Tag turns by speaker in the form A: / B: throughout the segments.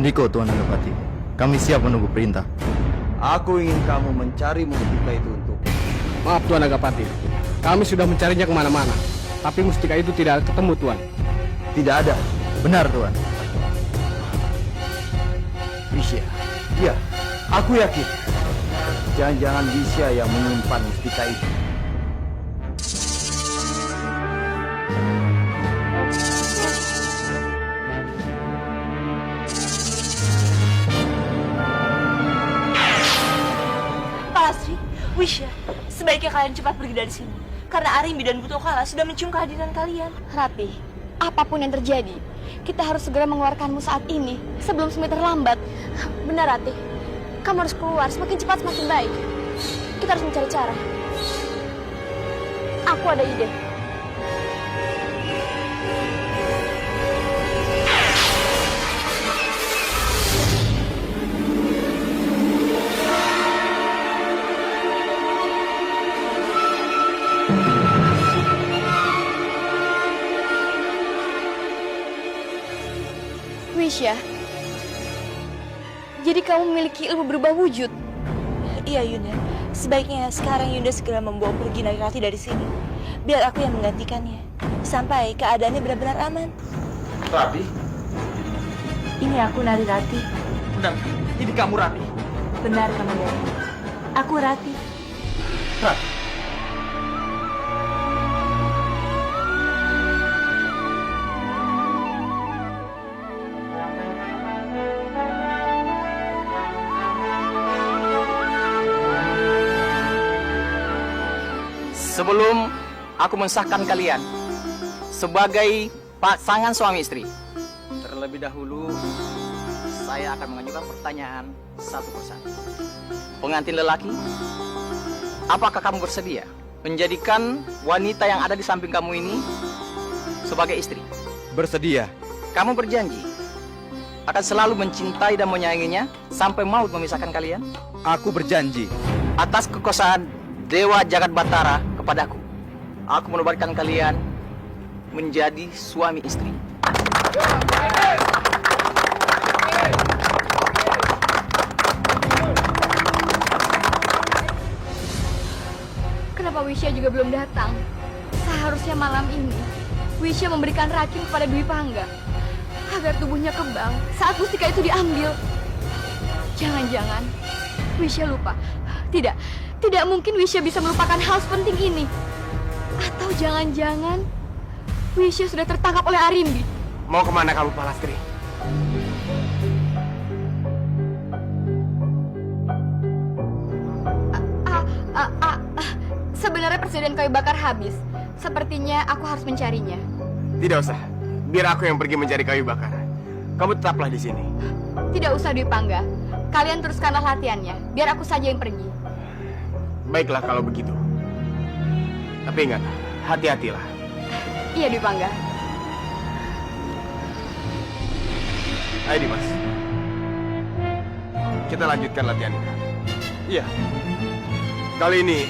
A: Sundiko, Tuan Nagapati. Kami siap menunggu perintah.
B: Aku ingin kamu mencari mustika itu untuk...
C: Maaf Tuan Nagapati, kami sudah mencarinya kemana-mana, tapi mustika itu tidak ketemu Tuan.
B: Tidak ada.
A: Benar, Tuan.
B: Visya. Iya, aku yakin. Jangan-jangan Visya yang menyimpan mustika itu.
D: Palastri, Wisya, sebaiknya kalian cepat pergi dari sini. Karena Arimbi dan Butokala sudah mencium kehadiran kalian.
E: Rati, apapun yang terjadi, kita harus segera mengeluarkanmu saat ini sebelum semakin terlambat. Benar, Rati. Kamu harus keluar, semakin cepat semakin baik. Kita harus mencari cara. Aku ada ide. Wisya, jadi kamu memiliki ilmu berubah wujud.
D: Iya, Yunda. Sebaiknya sekarang Yunda segera membawa pergi Narirati dari sini. Biar aku yang menggantikannya. Sampai keadaannya benar-benar aman.
B: Rati?
D: Ini aku Narirati.
B: Benar, ini kamu Rati.
D: Benar, Kamandanu. Aku Rati.
B: Rati.
F: Sebelum aku mensahkan kalian sebagai pasangan suami istri, terlebih dahulu saya akan mengajukan pertanyaan satu persatu. Pengantin lelaki, apakah kamu bersedia menjadikan wanita yang ada di samping kamu ini sebagai istri?
B: Bersedia.
F: Kamu berjanji akan selalu mencintai dan menyayanginya sampai maut memisahkan kalian?
B: Aku berjanji.
F: Atas kekuasaan Dewa Jagat Batara kepadaku, aku menubatkan kalian menjadi suami istri.
E: Kenapa Wisya juga belum datang? Seharusnya malam ini Wisya memberikan racun kepada Dwi Pangga agar tubuhnya kebal saat mustika itu diambil. Jangan-jangan Wisya lupa. Tidak mungkin Wisya bisa melupakan hal sepenting ini. Atau jangan-jangan Wisya sudah tertangkap oleh Arimbi.
C: Mau kemana kamu, Palastri?
E: Sebenarnya persediaan kayu bakar habis. Sepertinya aku harus mencarinya.
C: Tidak usah, biar aku yang pergi mencari kayu bakar. Kamu tetaplah di sini.
E: Tidak usah Dwi Pangga. Kalian teruskanlah latihannya. Biar aku saja yang pergi.
C: Baiklah kalau begitu. Tapi ingat, hati-hatilah.
E: Iya Dwi Pangga.
C: Ayo Dimas, kita lanjutkan latihan ini. Iya. Kali ini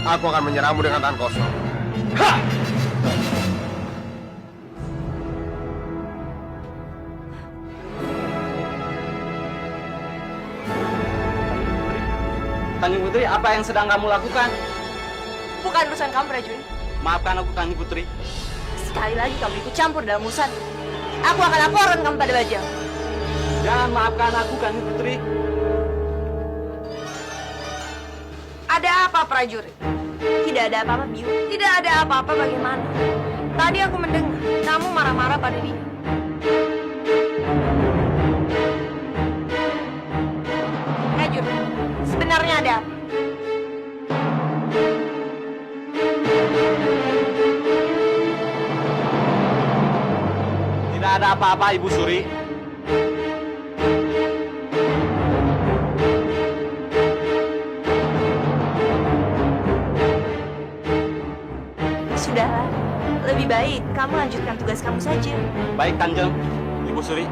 C: aku akan menyerangmu dengan tangan kosong. Ha!
F: Kanjeng Putri, apa yang sedang kamu lakukan?
D: Bukan urusan kamu, prajurit.
F: Maafkan aku, Kanjeng Putri.
D: Sekali lagi kamu ikut campur dalam urusan. Aku akan laporkan kamu pada Bajang.
F: Jangan maafkan aku, Kanjeng Putri.
D: Ada apa, prajurit? Tidak ada apa-apa, Biu. Tidak ada apa-apa bagaimana? Tadi aku mendengar kamu marah-marah pada dia. Prajurit, sebenarnya ada apa?
F: Tidak ada apa-apa, Ibu Suri.
D: Sudahlah, lebih baik kamu lanjutkan tugas kamu saja.
F: Baik, Kanjeng. Ibu Suri.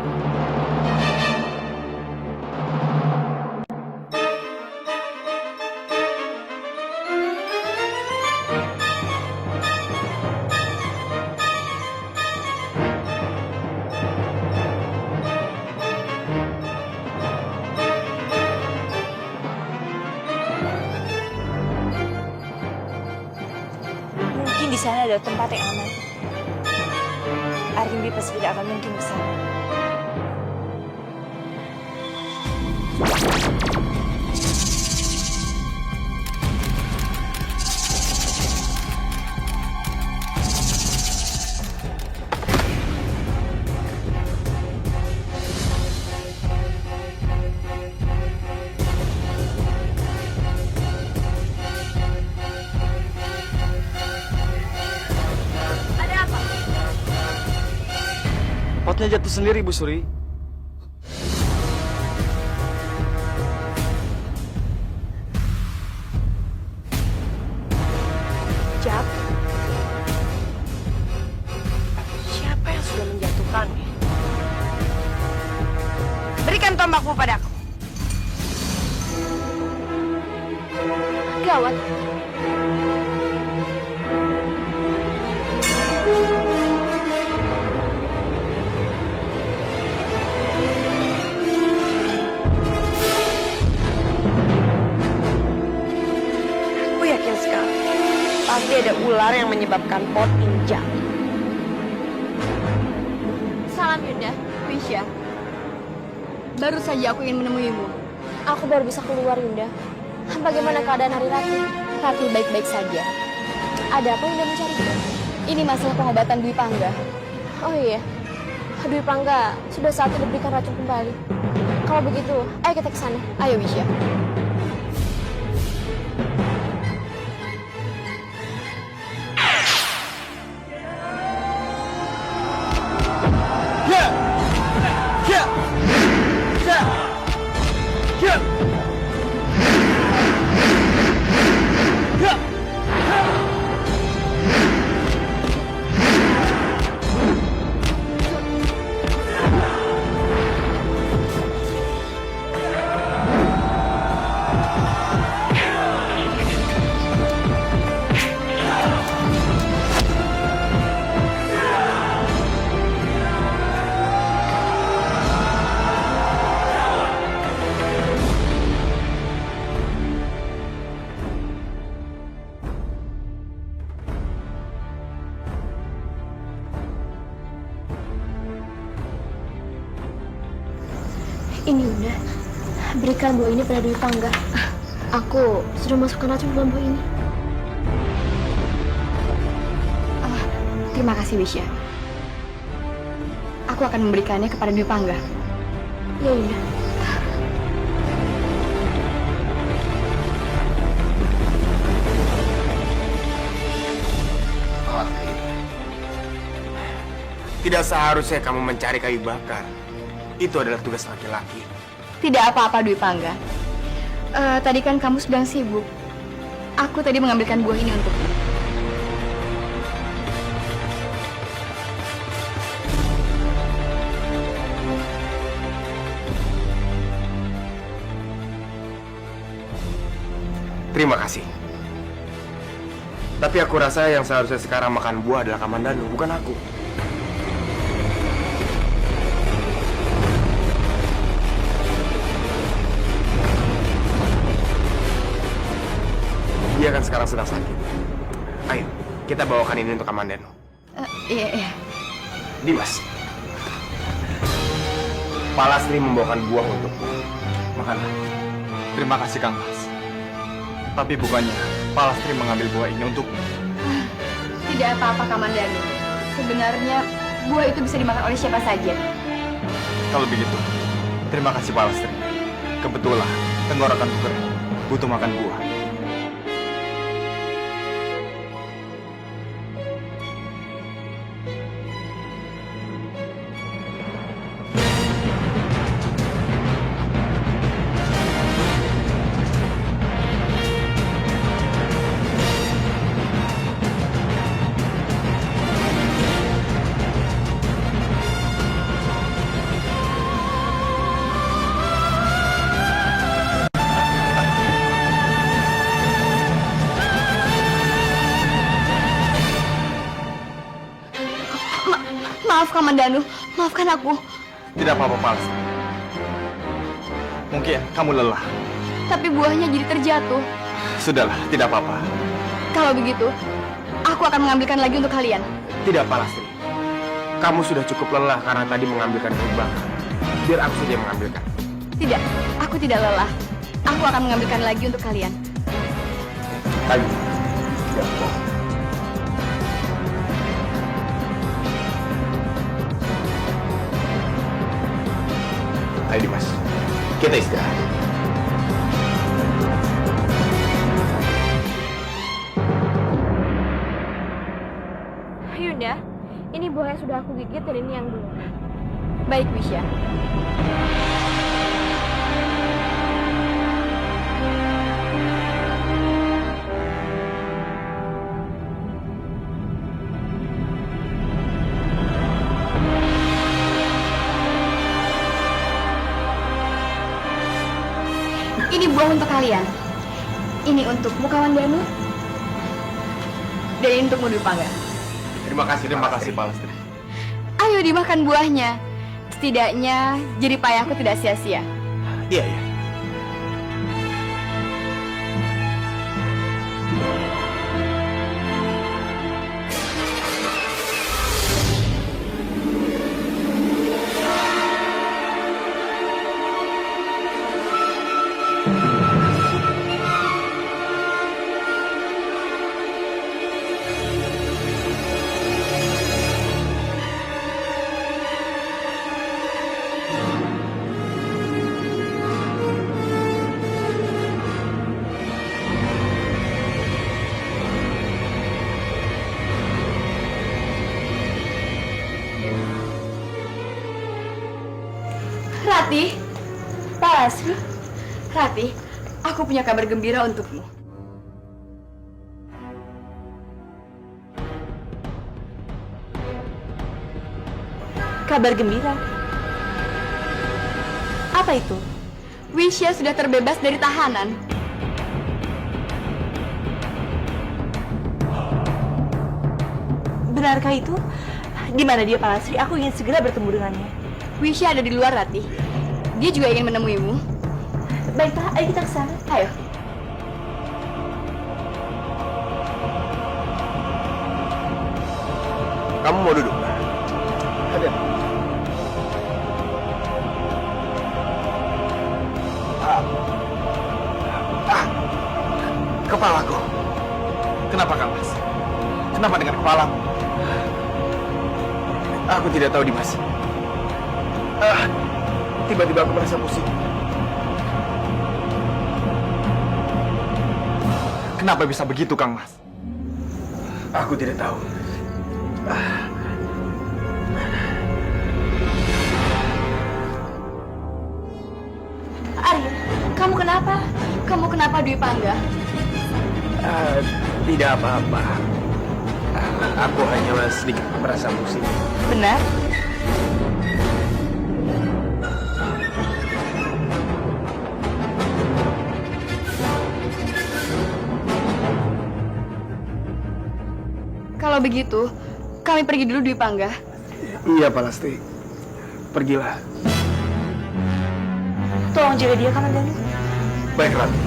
D: sana adalah tempat yang aman. Arimbi pasti tidak akan mungkin ke sana. Ada apa?
B: Potnya jatuh sendiri, Bu Suri.
D: Jap. Siapa yang sudah menjatuhkannya? Berikan tombakmu padaku.
E: Gawat.
D: Aku yakin sekali. Pasti ada ular yang menyebabkan pot ini jatuh.
E: Salam Yunda, Wisya. Baru saja aku ingin menemuimu.
G: Aku baru bisa keluar, Yunda. Bagaimana keadaan Hari Rati?
E: Rati baik-baik saja.
G: Ada apa Yunda mencariku?
E: Ini masalah pengobatan Dwi Pangga.
G: Oh iya, Dwi Pangga sudah saatnya diberikan racun kembali. Kalau begitu, ayo kita ke sana.
E: Ayo Wisya.
G: Ini Yunda, berikan buah ini pada Dwi Pangga. Aku sudah masukkan racun ke dalam buah ini.
E: Terima kasih Wisya. Aku akan memberikannya kepada Dwi Pangga.
G: Ya Yunda.
C: Tidak seharusnya kamu mencari kayu bakar. Itu adalah tugas laki-laki.
E: Tidak apa-apa Dwi Pangga. Tadi kan kamu sedang sibuk. Aku tadi mengambilkan buah ini untukmu.
C: Terima kasih. Tapi aku rasa yang seharusnya sekarang makan buah adalah Kamandanu, bukan aku. Dia kan sekarang sedang sakit. Ayo, kita bawakan ini untuk Kamandanu.
E: Iya.
C: Dimas. Pak Lastri membawakan buah untukmu. Makanlah.
H: Terima kasih Kang Mas. Tapi bukannya Pak Lastri mengambil buah ini untukmu.
E: Tidak apa-apa Kamandanu. Sebenarnya buah itu bisa dimakan oleh siapa saja.
H: Kalau begitu, terima kasih Pak Lastri. Kebetulan tenggorokanku kering, butuh makan buah.
E: Maaf Kamandanu, maafkan aku.
H: Tidak apa-apa Pak Lastri. Mungkin kamu lelah.
E: Tapi buahnya jadi terjatuh.
H: Sudahlah, tidak apa-apa.
E: Kalau begitu, aku akan mengambilkan lagi untuk kalian.
C: Tidak, Palastri. Kamu sudah cukup lelah karena tadi mengambilkan kumbang. Biar aku saja yang mengambilkan.
E: Tidak, aku tidak lelah. Aku akan mengambilkan lagi untuk kalian.
C: Ayo. Ayo Dimas, kita istirahat.
G: Yunda, ini buah yang sudah aku gigit dan ini yang belum.
E: Baik, Wisya. Ini buah untuk kalian. Ini untukmu, kawan Danu. Dan ini untukmu, Dwi Pangga.
C: Terima kasih,
H: Palastri.
E: Ayo dimakan buahnya. Setidaknya jerih payahku tidak sia-sia.
C: Iya, iya.
E: Rati, Palastri, Rati, aku punya kabar gembira untukmu.
G: Kabar gembira? Apa itu?
E: Wisya sudah terbebas dari tahanan.
G: Benarkah itu? Di mana dia, Palastri? Aku ingin segera bertemu dengannya.
E: Wisya ada di luar, Rati. Dia juga ingin menemuimu.
G: Baiklah, ayo kita ke sana.
E: Ayo.
C: Kamu mau duduk? Ada. Kepalaku.
H: Kenapa, Kang Mas? Kenapa dengan kepalamu?
C: Aku tidak tahu, Dimas. Tiba-tiba aku merasa pusing.
H: Kenapa bisa begitu, Kang Mas?
C: Aku tidak tahu.
E: Arya, kamu kenapa? Kamu kenapa, Dwi Pangga?
C: Tidak apa-apa. Aku hanya sedikit merasa pusing.
E: Benar? Kalau begitu, kami pergi dulu, Dwi Pangga.
C: Iya, Palastri. Pergilah.
G: Tolong jaga dia, Kaman Danu.
C: Baik, Rati.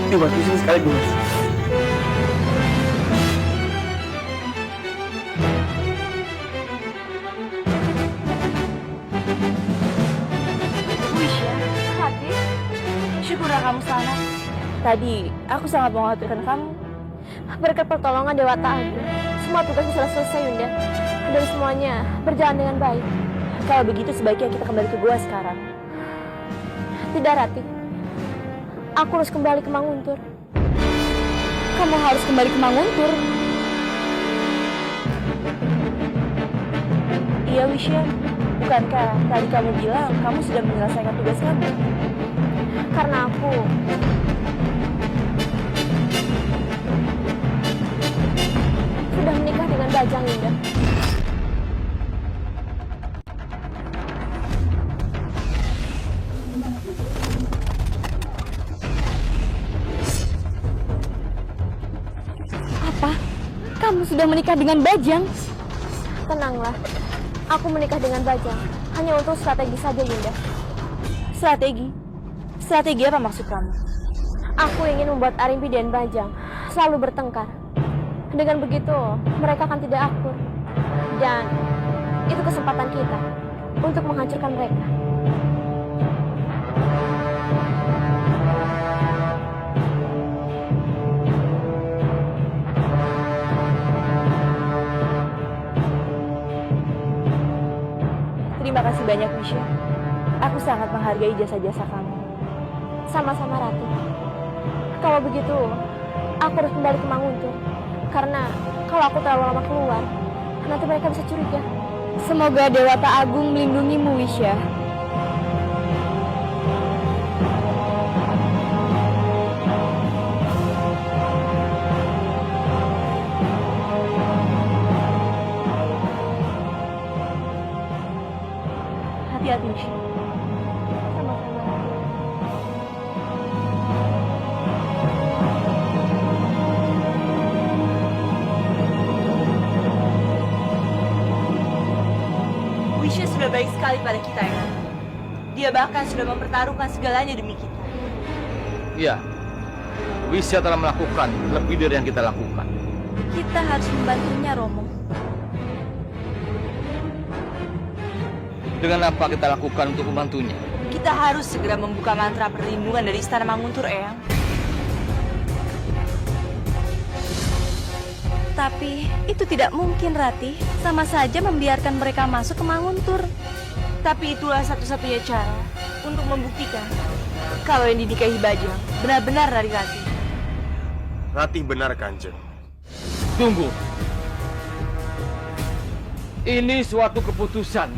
C: Dimas, pusing sekali, Dimas.
G: Wisya, Hati, syukurlah kamu selamat. Tadi, aku sangat mengkhawatirkan kamu. Berkat pertolongan Dewa Ta'agu, semua tugasnya sudah selesai, Yunda. Dan semuanya berjalan dengan baik. Kalau begitu, sebaiknya kita kembali ke gua sekarang. Tidak, Rati. Aku harus kembali ke Manguntur.
E: Kamu harus kembali ke Manguntur.
G: Iya, Wisya. Bukankah tadi kamu bilang kamu sudah menyelesaikan tugas kamu? Karena aku sudah menikah dengan Bajang, Yunda.
E: Apa? Kamu sudah menikah dengan Bajang?
G: Tenanglah, aku menikah dengan Bajang hanya untuk strategi saja, Yunda. Strategi? Strategi apa maksud kamu? Aku ingin membuat Arimbi dan Bajang selalu bertengkar. Dengan begitu, mereka akan tidak akur. Dan itu kesempatan kita untuk menghancurkan mereka. Terima kasih banyak, Wisya. Aku sangat menghargai jasa-jasa kamu. Sama-sama, Ratu. Kalau begitu, aku harus kembali ke Manguntur. Karena kalau aku terlalu lama keluar, nanti mereka bisa curiga. Semoga Dewata Agung melindungimu, Wisya. Hati-hati, Wisya. Sama-sama.
D: Wisya sudah baik sekali pada kita ya. Dia bahkan sudah mempertaruhkan segalanya demi kita.
A: Iya. Wisya telah melakukan lebih dari yang kita lakukan.
D: Kita harus membantunya, Romo.
A: Dengan apa kita lakukan untuk membantunya?
D: Kita harus segera membuka mantra perlindungan dari Istana Manguntur, Eyang. Tapi itu tidak mungkin, Ratih. Sama saja membiarkan mereka masuk ke Manguntur. Tapi itulah satu-satunya cara untuk membuktikan kalau yang dinikahi Bajang benar-benar dari Ratih.
C: Ratih benar, Kanjeng.
B: Tunggu. Ini suatu keputusan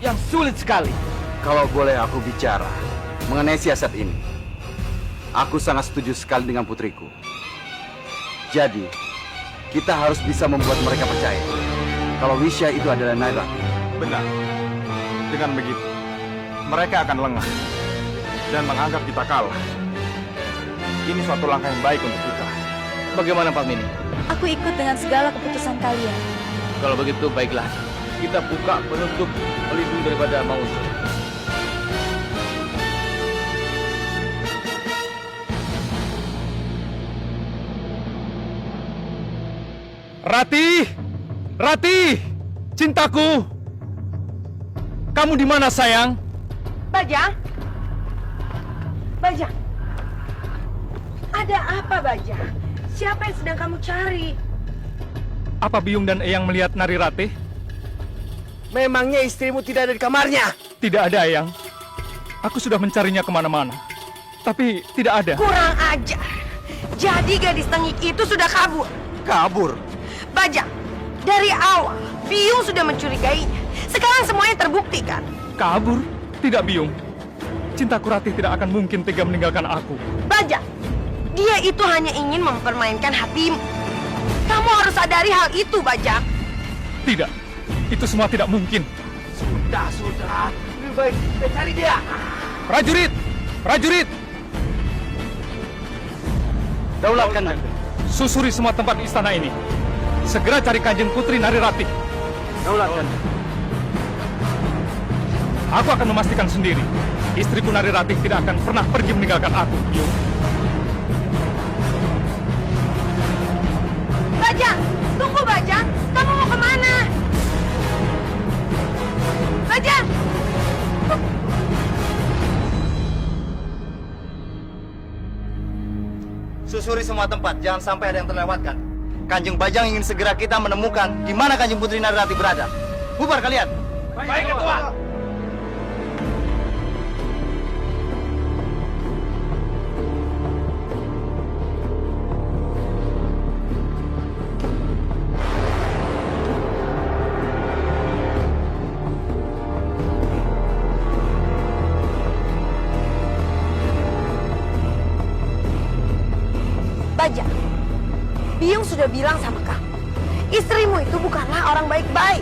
B: yang sulit sekali.
I: Kalau boleh aku bicara mengenai siasat ini, aku sangat setuju sekali dengan putriku. Jadi, kita harus bisa membuat mereka percaya kalau Wisya itu adalah Nairati.
H: Benar. Dengan begitu, mereka akan lengah dan menganggap kita kalah. Ini suatu langkah yang baik untuk kita.
A: Bagaimana Pak Mini?
D: Aku ikut dengan segala keputusan kalian.
A: Kalau begitu baiklah. Kita buka penutup pelindung daripada Manguntur.
B: Rati! Rati! Cintaku! Kamu di mana, sayang?
D: Bajang? Bajang? Ada apa, Bajang? Siapa yang sedang kamu cari?
B: Apa Biung dan Eyang melihat Nari Ratih?
C: Memangnya istrimu tidak ada di kamarnya?
B: Tidak ada, Eyang. Aku sudah mencarinya kemana-mana. Tapi tidak ada.
D: Kurang ajar. Jadi gadis tengik itu sudah kabur.
C: Kabur.
D: Bajang, dari awal Biung sudah mencurigainya. Sekarang semuanya terbukti kan?
B: Kabur? Tidak, Biung. Cintaku Ratih tidak akan mungkin tega meninggalkan aku.
D: Bajang, dia itu hanya ingin mempermainkan hatimu. Kamu harus sadari hal itu, Bajang.
B: Tidak. Itu semua tidak mungkin.
C: Sudah. Lebih baik kita cari dia.
B: Prajurit! Prajurit!
I: Daulatkan.
B: Susuri semua tempat di istana ini. Segera cari Kanjeng Putri Nari Ratih.
I: Daulatkan.
B: Aku akan memastikan sendiri. Istriku Nari Ratih tidak akan pernah pergi meninggalkan aku. Biung.
D: Bajang, tunggu Bajang. Kamu mau kemana? Bajang!
F: Susuri semua tempat, jangan sampai ada yang terlewatkan. Kanjeng Bajang ingin segera kita menemukan di mana Kanjeng Putri Narirati berada. Bubar kalian.
C: Baik, Tuan.
D: Bajang, Biung sudah bilang sama kamu, istrimu itu bukanlah orang baik-baik.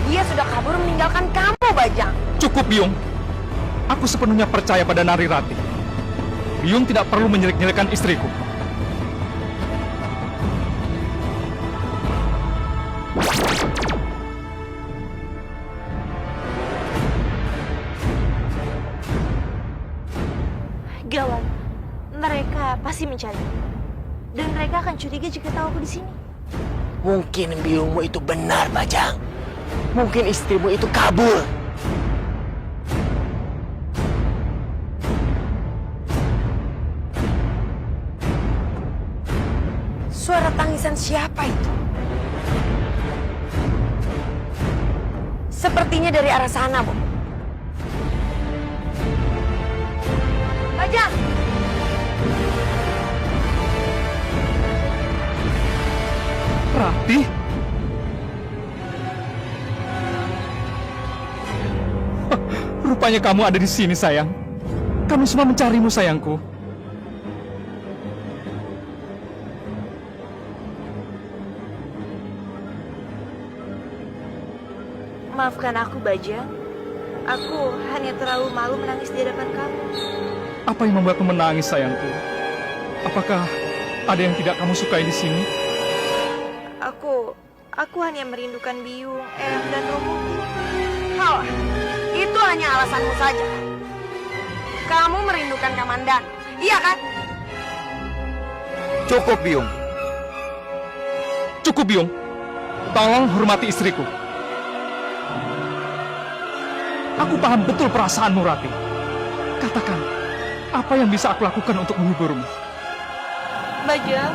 D: Dia sudah kabur meninggalkan kamu, Bajang.
B: Cukup, Biung. Aku sepenuhnya percaya pada Nari Ratih. Biung tidak perlu menyelik-nyelekkan istriku.
G: Gawat, mereka pasti mencari. Dan mereka akan curiga jika tahu aku di sini.
J: Mungkin biungmu itu benar, Bajang. Mungkin istrimu itu kabur.
G: Suara tangisan siapa itu? Sepertinya dari arah sana, Bu. Bajang!
K: Rati? Rupanya kamu ada di sini, sayang. Kami semua mencarimu, sayangku.
D: Maafkan aku, Bajang. Aku hanya terlalu malu menangis di hadapan kamu.
K: Apa yang membuatmu menangis, sayangku? Apakah ada yang tidak kamu sukai di sini?
D: Aku hanya merindukan Biung, Eyang, dan Romoku.
G: Halah, itu hanya alasanmu saja. Kamu merindukan Kamandan, iya kan?
I: Cukup, Biung.
K: Cukup, Biung. Tolong hormati istriku. Aku paham betul perasaanmu, Rati. Katakan, apa yang bisa aku lakukan untuk menghiburmu?
D: Bajang,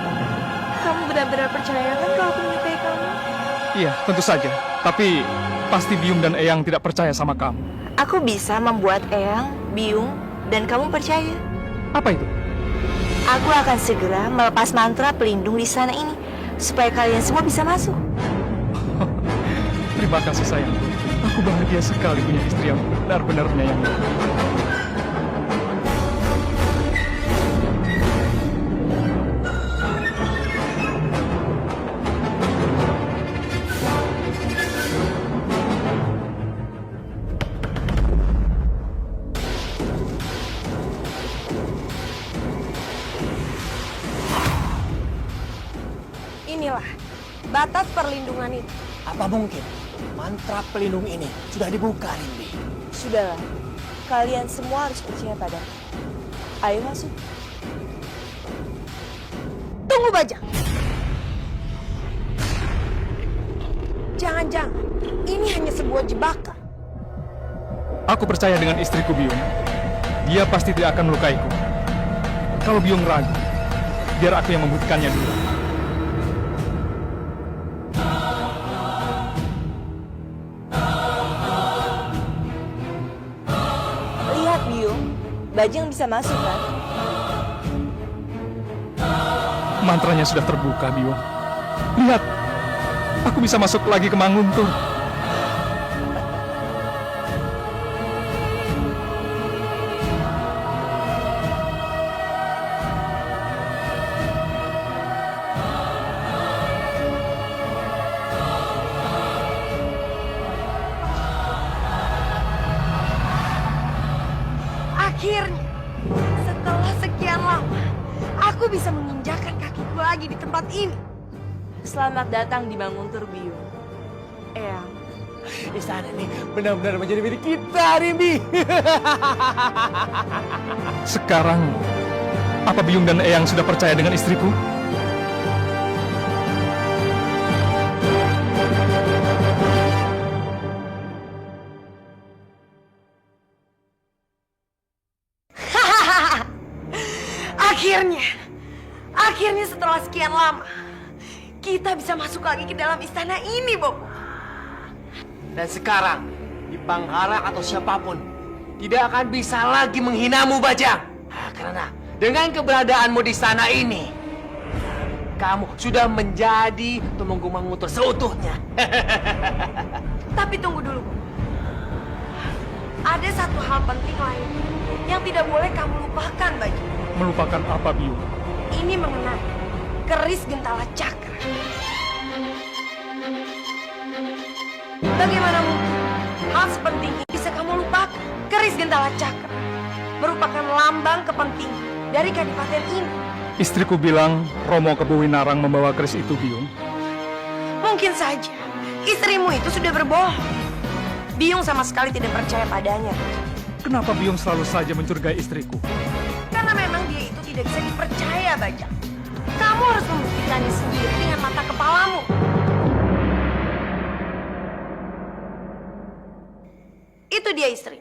D: kamu benar-benar percaya kan kalau aku menyukai kamu?
K: Iya, tentu saja. Tapi pasti Biung dan Eyang tidak percaya sama kamu.
D: Aku bisa membuat Eyang, Biung, dan kamu percaya.
K: Apa itu?
D: Aku akan segera melepas mantra pelindung di sana ini, supaya kalian semua bisa masuk.
K: Terima kasih, sayang. Aku bahagia sekali punya istri yang benar-benar menyayangi.
G: Inilah batas perlindungan itu.
J: Apa mungkin mantra pelindung ini sudah dibuka, Rimbi?
D: Sudahlah, kalian semua harus percaya padaku. Ayo masuk.
G: Tunggu, Bajang. Jangan-jangan ini hanya sebuah jebakan.
K: Aku percaya dengan istriku, Biung. Dia pasti tidak akan melukaiku. Kalau Biung ragu, biar aku yang membuktikannya dulu.
D: Lihat, Biung. Bajang bisa masuk, kan?
K: Mantranya sudah terbuka, Biung. Lihat, aku bisa masuk lagi ke Manguntur.
G: Akhirnya, setelah sekian lama, aku bisa menginjakan kakiku lagi di tempat ini.
D: Selamat datang di Manguntur, Biung. Eyang.
J: Istana ini benar-benar menjadi milik kita, Rimbi.
K: Sekarang, apa Biung dan Eyang sudah percaya dengan istriku?
G: Akhirnya setelah sekian lama, kita bisa masuk lagi ke dalam istana ini, Bobo.
J: Dan sekarang, di Panghara atau siapapun tidak akan bisa lagi menghinamu, Bajang. Karena dengan keberadaanmu di istana ini, kamu sudah menjadi Tumenggung Manguntur seutuhnya.
G: Tapi tunggu dulu, Bobo. Ada satu hal penting lain yang tidak boleh kamu lupakan, Bajang.
K: Melupakan apa, Biung?
G: Ini mengenai keris Gentala Cakra. Bagaimana mungkin hal sepenting ini bisa kamu lupakan? Keris Gentala Cakra merupakan lambang kepentingan dari kadipaten ini.
K: Istriku bilang Romo Kebuwinarang membawa keris itu, Biung.
G: Mungkin saja istrimu itu sudah berbohong. Biung sama sekali tidak percaya padanya.
K: Kenapa Biung selalu saja mencurigai istriku?
G: Karena
D: tidak bisa dipercaya, Bajang. Kamu harus membuktikannya sendiri dengan mata kepalamu. Itu dia istri.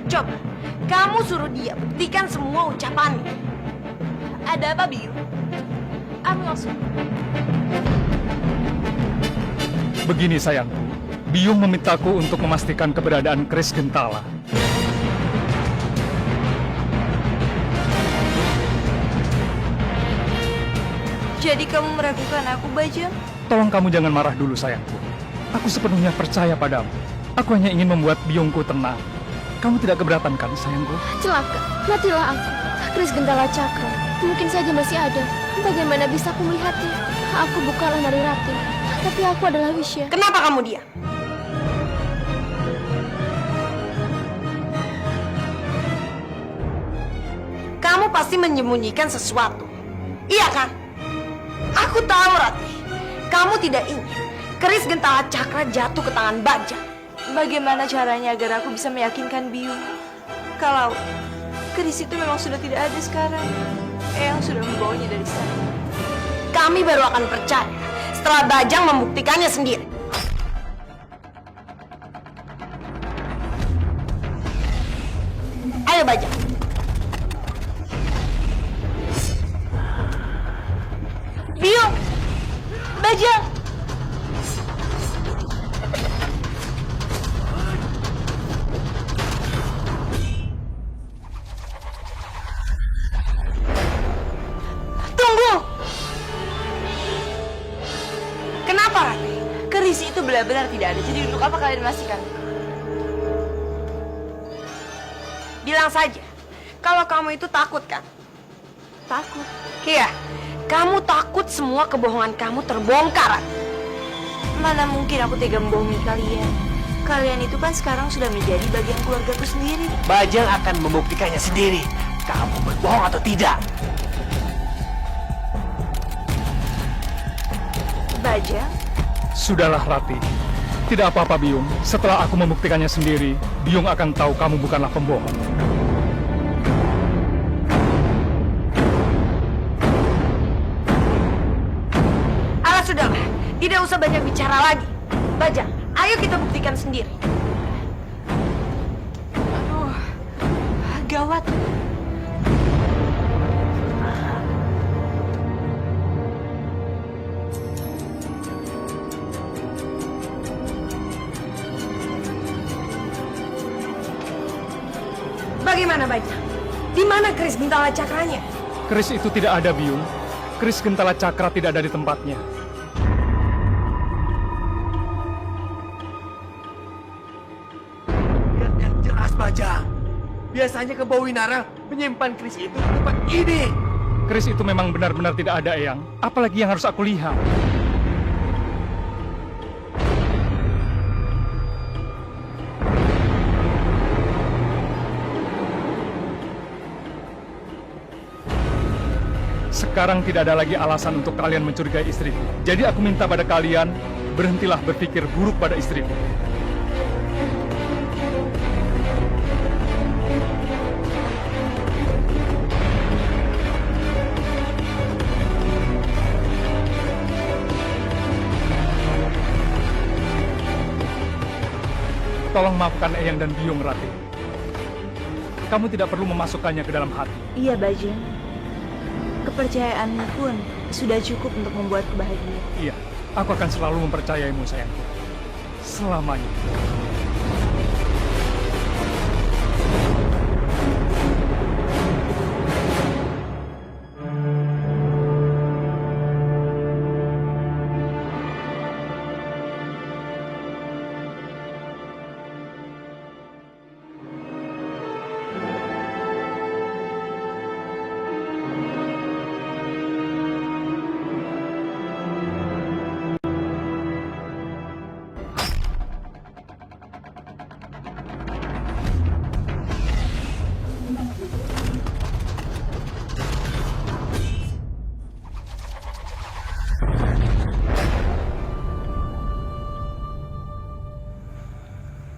D: Coba, kamu suruh dia buktikan semua ucapannya. Ada apa, Biu?
G: Aku langsung.
K: Begini sayangku, Biung memintaku untuk memastikan keberadaan keris Gentala.
D: Jadi kamu meragukan aku, Bajang?
K: Tolong kamu jangan marah dulu sayangku. Aku sepenuhnya percaya padamu. Aku hanya ingin membuat Biungku tenang. Kamu tidak keberatan kan sayangku?
G: Celaka, matilah aku. Keris Gentala Cakra mungkin saja masih ada. Bagaimana bisa aku melihatnya? Aku bukanlah Narirati, tapi aku adalah Wisya.
D: Kenapa kamu diam? Kamu pasti menyembunyikan sesuatu. Iya kan? Aku tahu, Rati. Kamu tidak ingin keris Gentala Cakra jatuh ke tangan Bajang. Bagaimana caranya agar aku bisa meyakinkan Biung kalau keris itu memang sudah tidak ada sekarang? Eyang sudah membawanya dari sana. Kami baru akan percaya setelah Bajang membuktikannya sendiri. Ayo Bajang. Biung! Bajang! Tunggu! Kenapa, Rati? Keris itu benar-benar tidak ada. Jadi untuk apa kalian memastikan? Bilang saja, kalau kamu itu takut kan? Takut? Iya. Kamu takut semua kebohongan kamu terbongkar. Mana mungkin aku tega membohongi kalian. Kalian itu kan sekarang sudah menjadi bagian keluargaku sendiri.
J: Bajang akan membuktikannya sendiri. Kamu berbohong atau tidak?
D: Bajang?
K: Sudahlah Rati. Tidak apa-apa Biung. Setelah aku membuktikannya sendiri, Biung akan tahu kamu bukanlah pembohong.
D: Sudahlah, tidak usah banyak bicara lagi. Bajang, ayo kita buktikan sendiri. Aduh, gawat. Bagaimana Bajang? Di mana keris Gentala Cakranya?
K: Keris itu tidak ada Biung. Keris Gentala Cakra tidak ada di tempatnya.
J: Bajang, biasanya Kebau Winara menyimpan keris itu di tempat ini.
K: Keris itu memang benar-benar tidak ada, Eyang. Apalagi yang harus aku lihat? Sekarang tidak ada lagi alasan untuk kalian mencurigai istriku. Jadi aku minta pada kalian, berhentilah berpikir buruk pada istriku. Tolong maafkan Eyang dan Biung, Rati. Kamu tidak perlu memasukkannya ke dalam hati.
D: Iya, Bajang. Kepercayaanmu pun sudah cukup untuk membuatku bahagia.
K: Iya, aku akan selalu mempercayaimu, sayangku. Selamanya.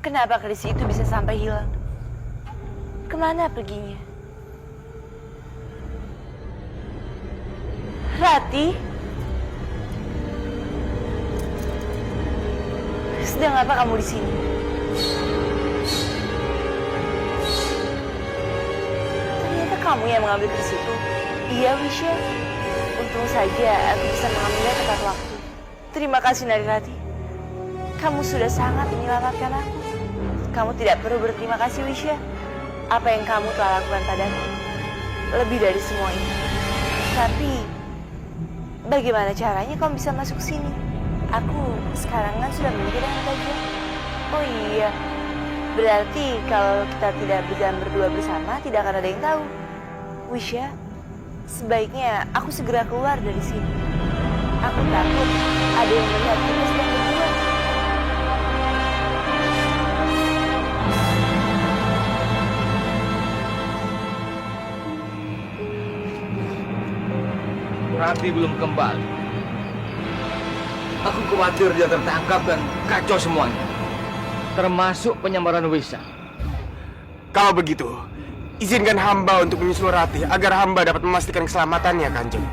D: Kenapa keris itu bisa sampai hilang? Kemana perginya? Rati? Sedang apa kamu di sini? Ternyata kamu yang mengambil keris itu. Iya, Wisya. Untung saja aku bisa mengambilnya tepat waktu. Terima kasih, Narirati. Kamu sudah sangat menyelamatkan aku. Kamu tidak perlu berterima kasih, Wisya. Apa yang kamu telah lakukan padaku lebih dari semua ini. Tapi bagaimana caranya kamu bisa masuk sini? Aku sekarang kan sudah menikah dengan Bajang. Oh iya, berarti kalau kita tidak berjalan berdua bersama, tidak akan ada yang tahu. Wisya, sebaiknya aku segera keluar dari sini. Aku takut ada yang melihat kita sedang berdua.
A: Rati belum kembali. Aku khawatir dia tertangkap dan kacau semuanya. Termasuk penyamaran Wisa.
C: Kalau begitu, izinkan hamba untuk menyusul Rati agar hamba dapat memastikan keselamatannya, Kanjeng.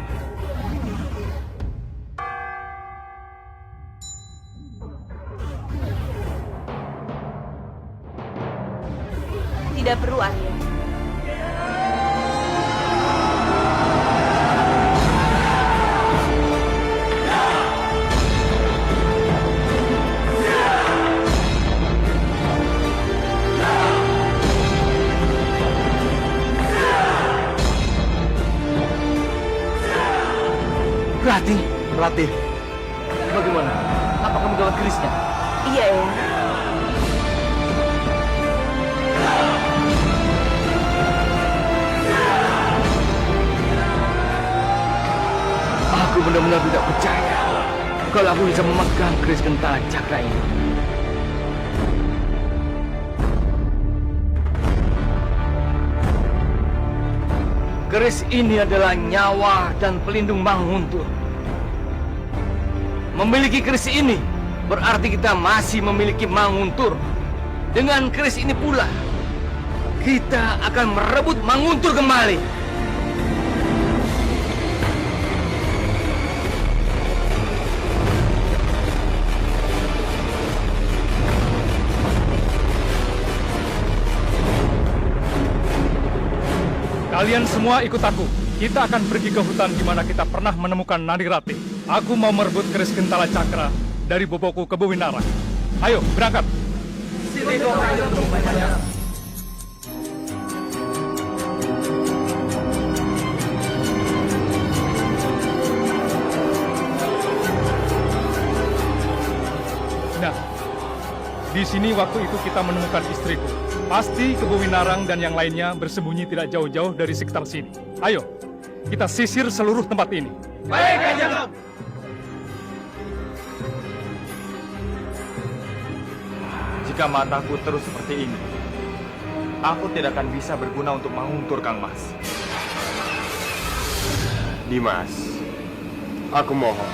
D: Tidak perlu, Arya.
A: Rati,
B: Rati,
A: bagaimana? Apa kamu dapat kerisnya?
D: Iya, ya.
A: Aku benar-benar tidak percaya kalau aku bisa memegang keris Kentala Cakra ini. Keris ini adalah nyawa dan pelindung Manguntur. Memiliki keris ini berarti kita masih memiliki Manguntur. Dengan keris ini pula, kita akan merebut Manguntur kembali.
K: Kalian semua ikut aku. Kita akan pergi ke hutan di mana kita pernah menemukan Narirati. Aku mau merebut keris Kentala Cakra dari Boboku ke Buwinara. Ayo, berangkat. Nah, di sini waktu itu kita menemukan istriku. Pasti Kebu Winarang dan yang lainnya bersembunyi tidak jauh-jauh dari sekitar sini. Ayo, kita sisir seluruh tempat ini.
A: Baik, Kanjeng.
H: Jika mataku terus seperti ini, aku tidak akan bisa berguna untuk Manguntur, Kang Mas.
C: Dimas, aku mohon,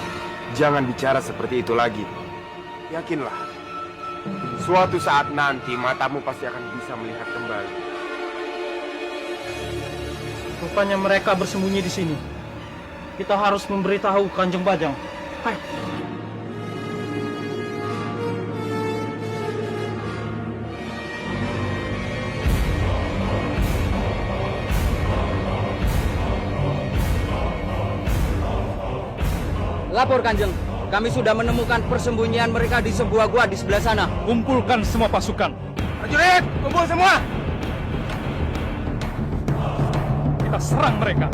C: jangan bicara seperti itu lagi. Yakinlah, suatu saat nanti matamu pasti akan bisa melihat kembali.
F: Rupanya mereka bersembunyi di sini. Kita harus memberitahu Kanjeng Bajang. Hai.
L: Lapor, Kanjeng. Kami sudah menemukan persembunyian mereka di sebuah gua di sebelah sana.
K: Kumpulkan semua pasukan.
C: Prajurit, kumpul semua!
K: Kita serang mereka.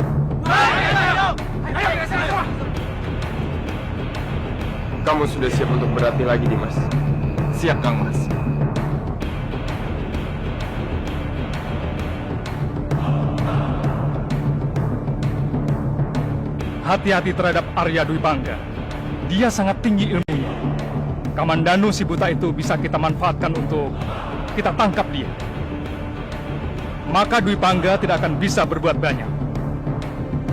C: Kamu sudah siap untuk berlatih lagi, Dimas?
H: Siap, Kang Mas.
K: Hati-hati terhadap Arya Dwi Pangga. Dia sangat tinggi ilmunya. Kamandanu si buta itu bisa kita manfaatkan untuk kita tangkap dia. Maka Dwi Pangga tidak akan bisa berbuat banyak.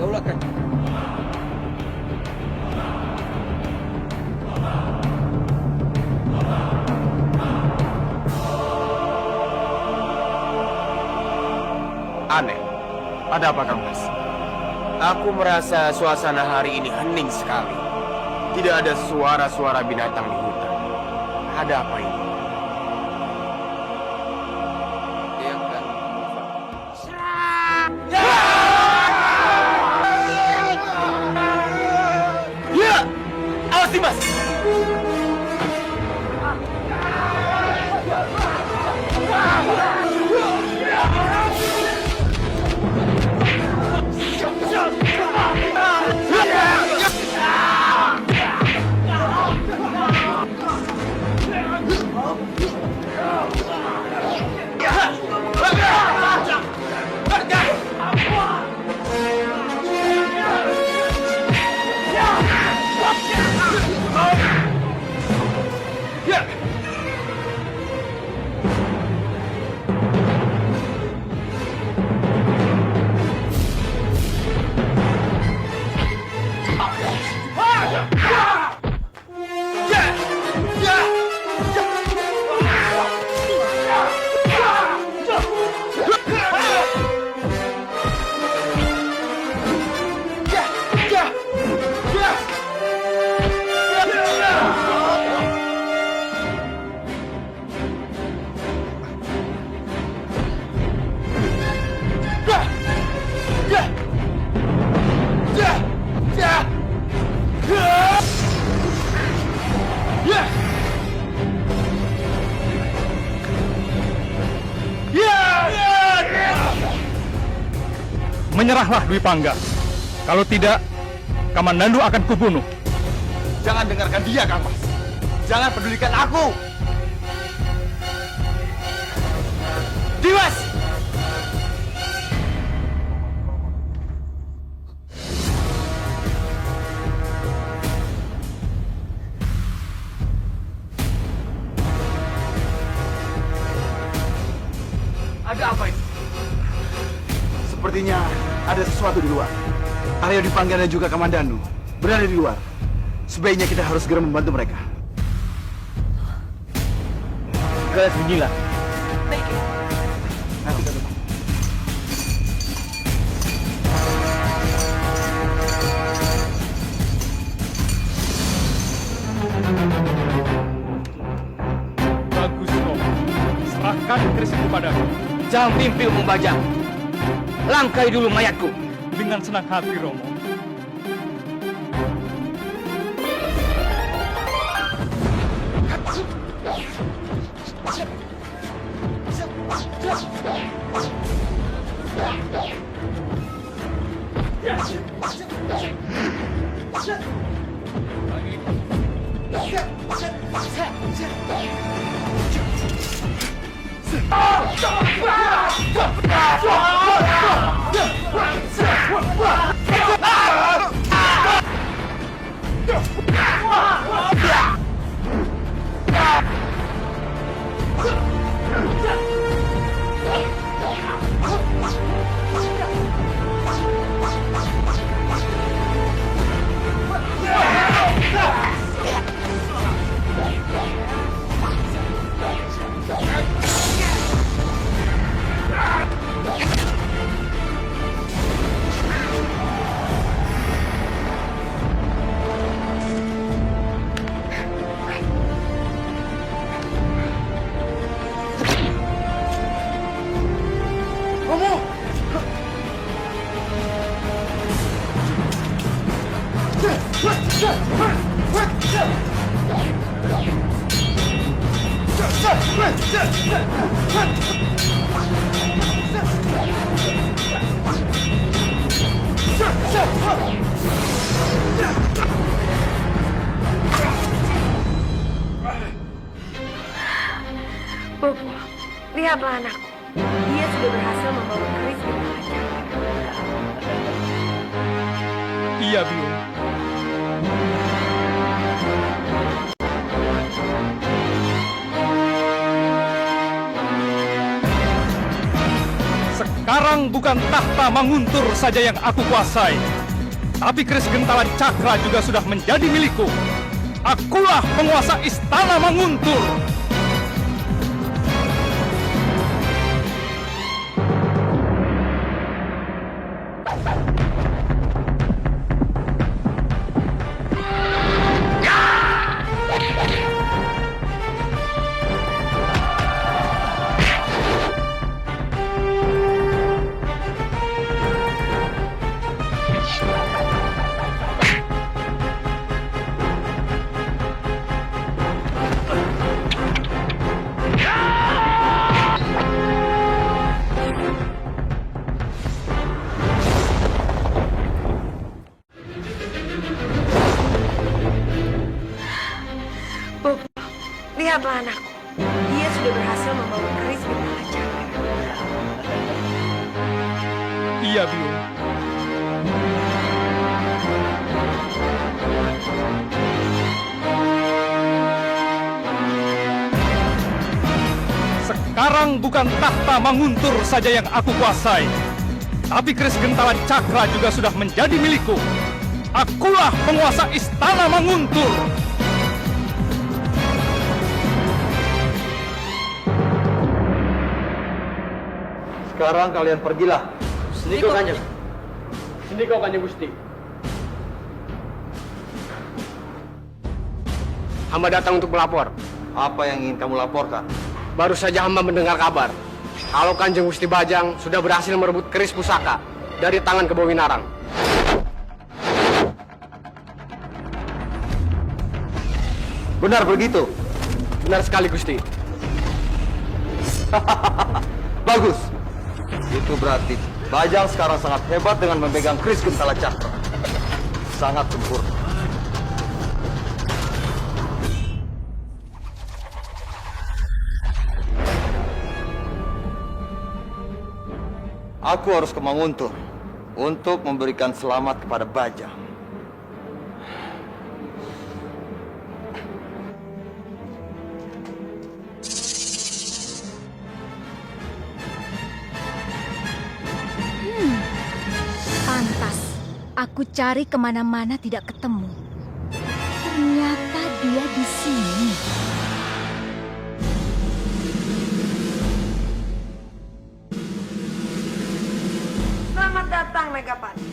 L: Daulat, Kanjeng.
H: Ada apa, Kang Mas?
C: Aku merasa suasana hari ini hening sekali. Tidak ada suara-suara binatang di hutan. Ada apa ini?
A: Ya! Awas Dimas!
K: Menyerahlah Dwi Pangga. Kalau tidak, Kamandanu akan kubunuh.
I: Jangan dengarkan dia, Kang Mas. Jangan pedulikan aku.
A: Dimas!
C: Ada apa ini?
I: Sepertinya ada sesuatu di luar. Aryo Dwi dan juga Kamandanu berada di luar. Sebaiknya kita harus segera membantu mereka.
A: Kalian sembunyilah.
K: Bagus, Romo. Serahkan keris itu padaku.
A: Jangan pimpil membajak. Langkai dulu mayatku.
K: Dengan senang hati, Romo.
G: Bobo, lihatlah anakku. Dia sudah berhasil membawa keris di tangannya.
K: Iya, Biung. Sekarang bukan tahta Manguntur saja yang aku kuasai, tapi keris gentalan cakra juga sudah menjadi milikku. Akulah penguasa istana Manguntur.
D: Bopo, lihatlah anakku. Dia sudah berhasil membawa keris Bintala Cakra.
K: Iya, Biung. Sekarang bukan tahta Manguntur saja yang aku kuasai, tapi keris Gentala Cakra juga sudah menjadi milikku. Akulah penguasa istana Manguntur.
B: Sekarang kalian pergilah.
J: Sendiko Kanjeng. Sendiko Kanjeng Gusti. Hamba datang untuk melapor.
B: Apa yang ingin kamu laporkan?
J: Baru saja hamba mendengar kabar kalau Kanjeng Gusti Bajang sudah berhasil merebut keris pusaka dari tangan Kebo Winarang.
B: Benar begitu?
J: Benar sekali, Gusti.
B: Bagus. Itu berarti Bajang sekarang sangat hebat dengan memegang keris Gentala Cakra. Sangat sempurna. Aku harus ke Manguntur untuk memberikan selamat kepada Bajang.
E: Pantas, aku cari kemana-mana tidak ketemu. Ternyata dia di sini.
D: Selamat datang, Nagapati.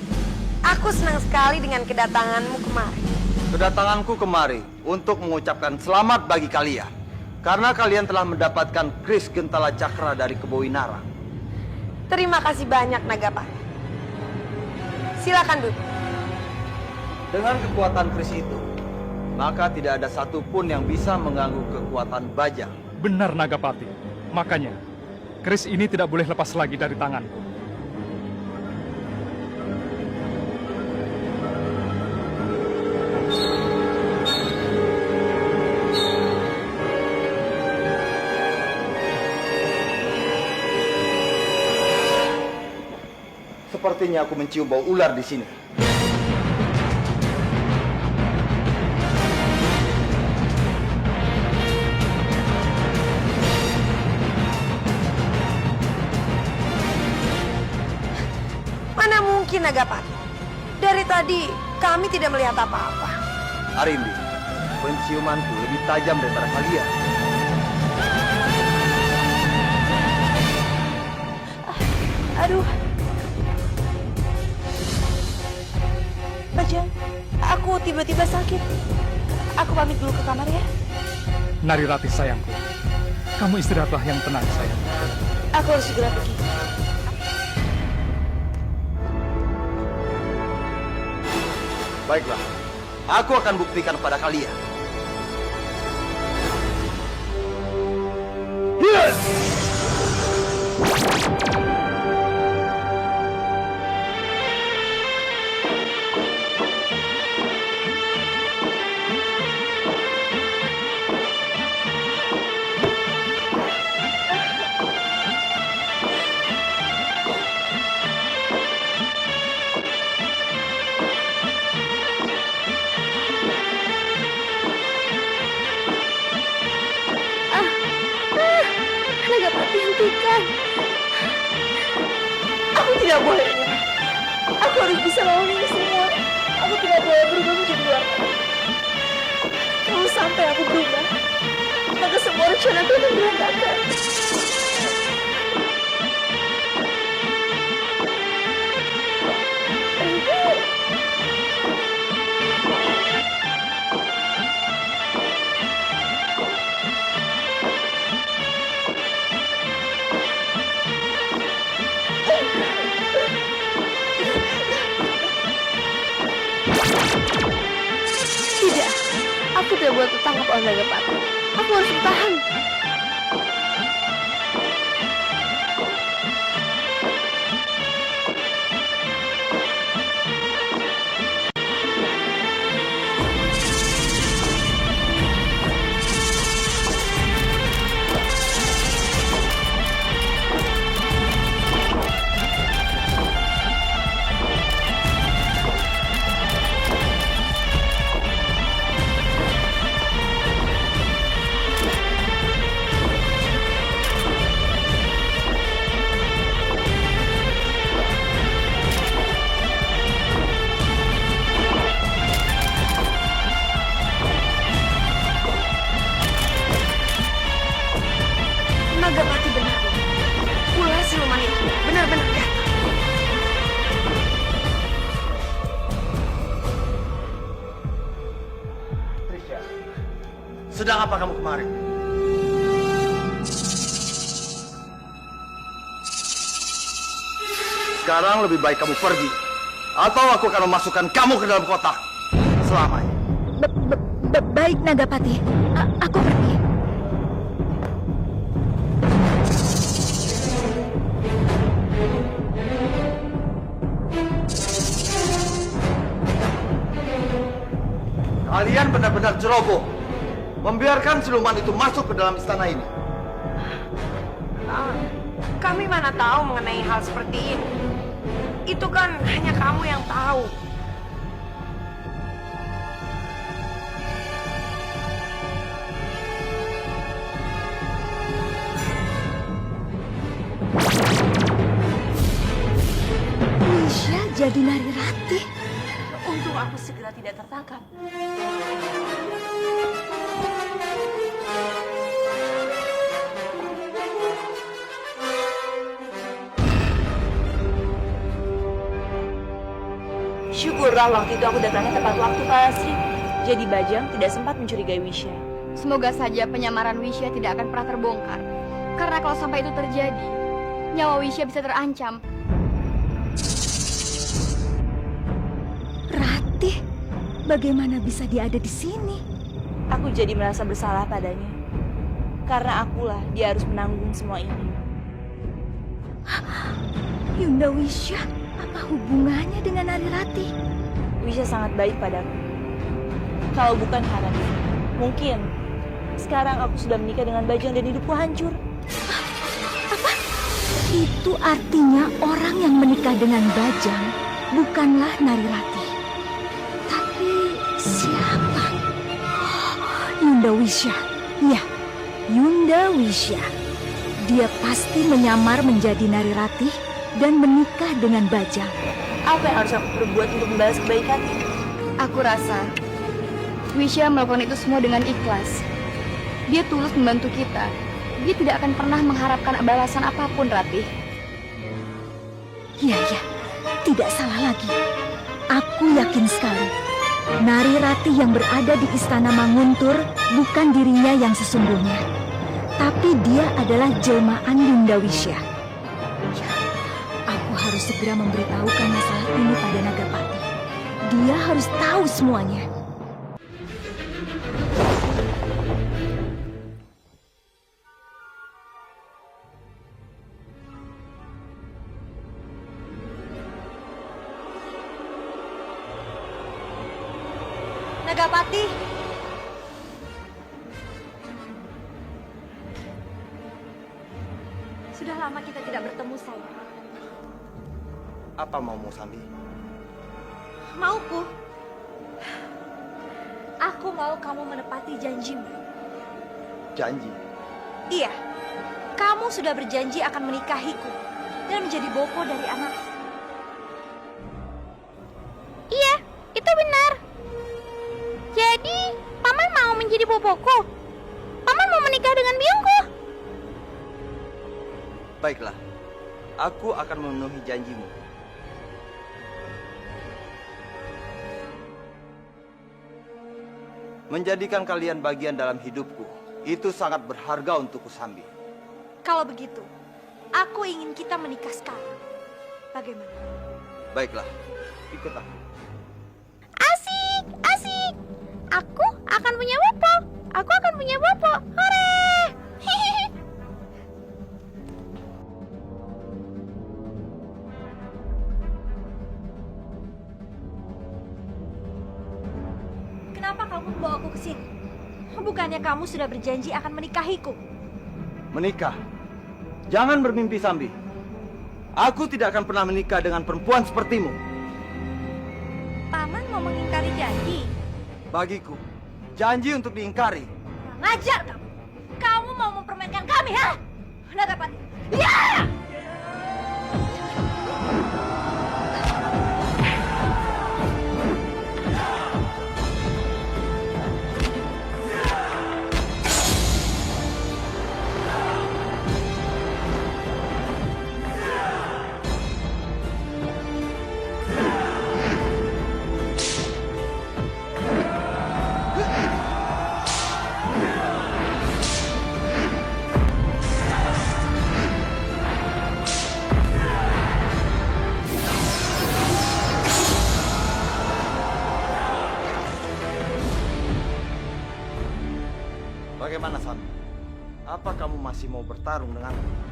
D: Aku senang sekali dengan kedatanganmu kemari.
B: Kedatanganku kemari untuk mengucapkan selamat bagi kalian. Karena kalian telah mendapatkan keris Gentala Cakra dari Kebo Winarang.
D: Terima kasih banyak, Nagapati. Silakan duduk.
B: Dengan kekuatan keris itu, maka tidak ada satupun yang bisa mengganggu kekuatan Bajang.
K: Benar, Nagapati. Makanya, keris ini tidak boleh lepas lagi dari tanganku.
B: Sepertinya aku mencium bau ular di sini.
D: Mana mungkin, Nagapati? Dari tadi kami tidak melihat apa-apa.
B: Arindi, penciumanku lebih tajam daripada kalian.
D: Aduh. Bajang, aku tiba-tiba sakit. Aku pamit dulu ke kamar ya.
K: Narirati sayangku, kamu istirahatlah yang tenang, sayang.
D: Aku harus segera pergi.
B: Baiklah, aku akan buktikan pada kalian. Yes!
G: Nagapati, hentikan. Aku tidak boleh menyerah. Aku harus bisa lawan ini semua. Aku tidak boleh berubah menjadi ular. Kalau sampai aku berubah, maka semua rencanaku akan berantakan. Tidak, aku tidak boleh tertangkap oleh Nagapati. Aku harus bertahan.
B: Sedang apa kamu kemari? Sekarang lebih baik kamu pergi, atau aku akan memasukkan kamu ke dalam kotak selamanya.
E: Baik, Nagapati. Aku pergi.
B: Kalian benar-benar ceroboh, membiarkan siluman itu masuk ke dalam istana ini.
D: Kami mana tahu mengenai hal seperti ini. Itu kan hanya kamu yang tahu.
E: Wisya jadi Nari Rati.
D: Untung aku segera tidak tertangkap. Syukurlah waktu itu aku datangnya tepat waktu, Pak Asri. Jadi Bajang tidak sempat mencurigai Wisya.
E: Semoga saja penyamaran Wisya tidak akan pernah terbongkar. Karena kalau sampai itu terjadi, nyawa Wisya bisa terancam.
G: Ratih, bagaimana bisa dia ada di sini?
D: Aku jadi merasa bersalah padanya. Karena akulah dia harus menanggung semua ini.
G: Yunda Wisya, apa hubungannya dengan Nari Rati?
D: Wisya sangat baik padaku. Kalau bukan karena dia, mungkin sekarang aku sudah menikah dengan Bajang dan hidupku hancur.
G: Apa? Itu artinya orang yang menikah dengan Bajang bukanlah Nari Rati. Tapi siapa? Yunda Wisya. Ya, Yunda Wisya. Dia pasti menyamar menjadi Nari Rati dan menikah dengan Bajang.
D: Apa yang harus aku perbuat untuk membalas kebaikannya?
E: Aku rasa Wisya melakukan itu semua dengan ikhlas. Dia tulus membantu kita. Dia tidak akan pernah mengharapkan balasan apapun, Ratih.
G: Ya, tidak salah lagi. Aku yakin sekali. Nari Rati yang berada di Istana Manguntur bukan dirinya yang sesungguhnya. Tapi dia adalah jelmaan Yunda Wisya. Ya, aku harus segera memberitahukan masalah ini pada Nagapati. Dia harus tahu semuanya.
D: Nagapati!
G: Sudah lama kita tidak bertemu, sayang.
B: Apa maumu, Sambi?
G: Mauku. Aku mau kamu menepati janjimu.
B: Janji?
G: Iya. Kamu sudah berjanji akan menikahiku dan menjadi bopo dari anakku.
E: Iya, itu benar. Jadi, Paman mau menjadi bopoku? Paman mau menikah dengan biungku?
B: Baiklah, aku akan memenuhi janjimu. Menjadikan kalian bagian dalam hidupku, itu sangat berharga untukku, Sambi.
G: Kalau begitu, aku ingin kita menikah sekarang. Bagaimana?
B: Baiklah, ikut aku.
E: Asik, asik. Aku akan punya bopo. Aku akan punya bopo. Hore! Hehehe.
G: Kenapa kamu membawa aku ke sini? Bukannya kamu sudah berjanji akan menikahiku?
B: Menikah? Jangan bermimpi, Sambi. Aku tidak akan pernah menikah dengan perempuan sepertimu.
G: Paman mau mengingkari janji?
B: Bagiku, janji untuk diingkari.
G: Ngajar kamu! Kamu mau mempermainkan kami, ha? Nagapati! Ya!
B: Bagaimana, Sami? Apa kamu masih mau bertarung denganku?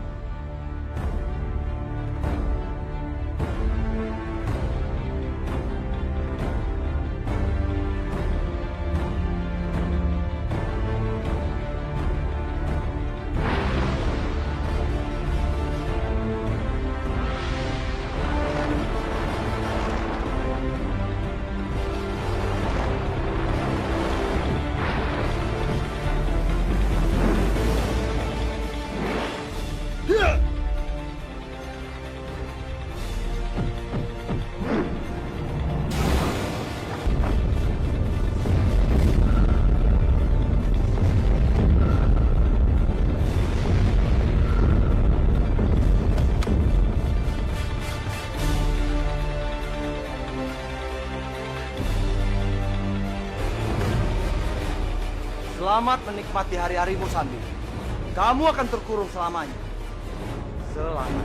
B: Selamat menikmati hari-harimu, Sandi. Kamu akan terkurung selamanya. Selamanya.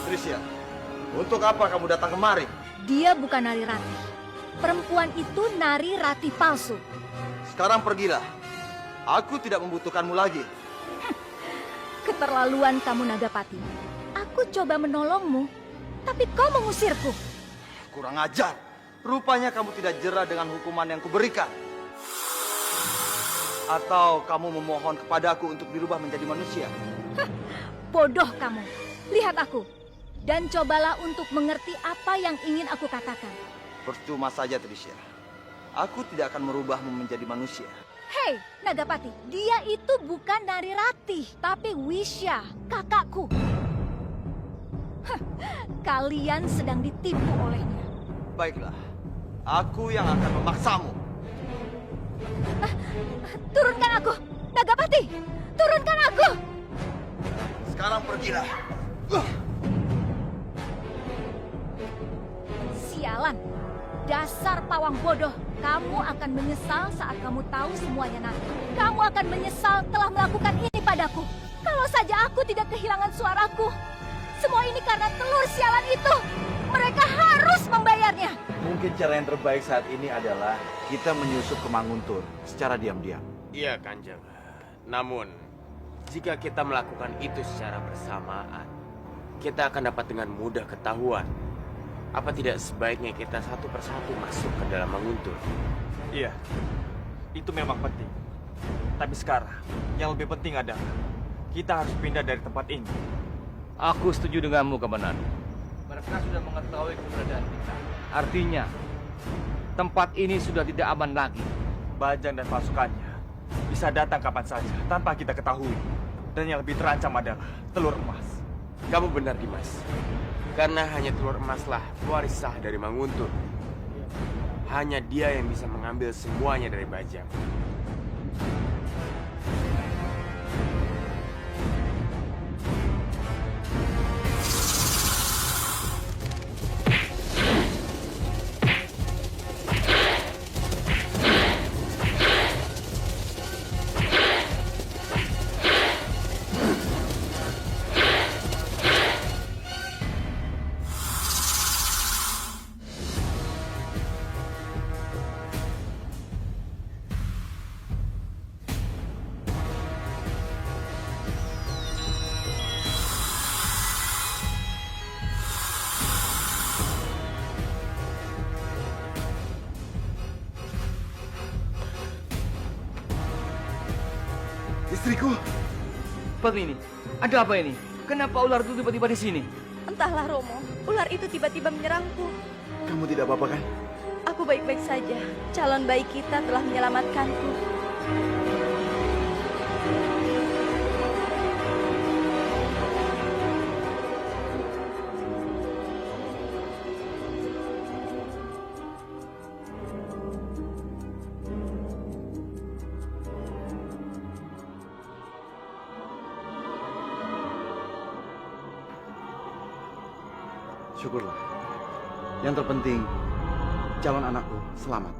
B: Tricia, untuk apa kamu datang kemari?
E: Dia bukan Nari Ratih. Perempuan itu Nari Ratih palsu.
B: Sekarang pergilah. Aku tidak membutuhkanmu lagi.
E: Keterlaluan kamu, Nagapati. Aku coba menolongmu, tapi kau mengusirku.
B: Kurang ajar. Rupanya kamu tidak jera dengan hukuman yang kuberikan. Atau kamu memohon kepadaku untuk dirubah menjadi manusia?
E: Bodoh kamu. Lihat aku. Dan cobalah untuk mengerti apa yang ingin aku katakan.
B: Percuma saja, Tricia. Aku tidak akan merubahmu menjadi manusia.
E: Hei, Nagapati, dia itu bukan Nari Ratih, tapi Wisya, kakakku. Kalian sedang ditipu olehnya.
B: Baiklah, aku yang akan memaksamu.
E: Turunkan aku, Nagapati! Turunkan aku!
B: Sekarang pergilah.
E: Sialan, dasar pawang bodoh. Kamu akan menyesal saat kamu tahu semuanya nanti. Kamu akan menyesal telah melakukan ini padaku. Kalau saja aku tidak kehilangan suaraku. Semua ini karena telur sialan itu. Mereka harus membayarnya.
H: Mungkin cara yang terbaik saat ini adalah kita menyusup ke Manguntur secara diam-diam.
C: Iya, Kanjeng. Namun, jika kita melakukan itu secara bersamaan, kita akan dapat dengan mudah ketahuan. Apa tidak sebaiknya kita satu persatu masuk ke dalam Manguntur?
H: Iya, itu memang penting. Tapi sekarang, yang lebih penting adalah kita harus pindah dari tempat ini.
A: Aku setuju denganmu, Kamananu. Mereka sudah mengetahui keberadaan kita. Artinya, tempat ini sudah tidak aman lagi.
H: Bajang dan pasukannya bisa datang kapan saja tanpa kita ketahui. Dan yang lebih terancam adalah telur emas.
C: Kamu benar, Dimas. Karena hanya telur emaslah pewaris sah dari Manguntur. Hanya dia yang bisa mengambil semuanya dari Bajang.
B: Istriku.
A: Ini, ada apa ini? Kenapa ular itu tiba-tiba di sini?
D: Entahlah, Romo. Ular itu tiba-tiba menyerangku.
H: Kamu tidak apa-apa kan?
D: Aku baik-baik saja. Calon bayi kita telah menyelamatkanku.
I: Syukurlah. Yang terpenting, calon anakku selamat.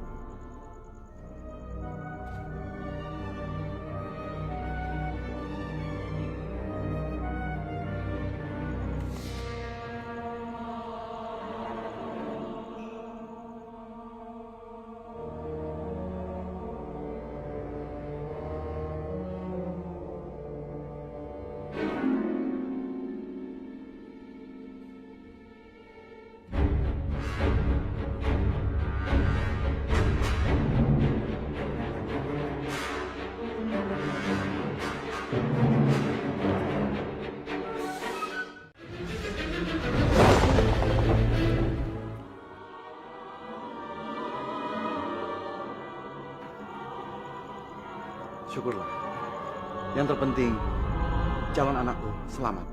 I: Syukurlah. Yang terpenting, calon anakku selamat.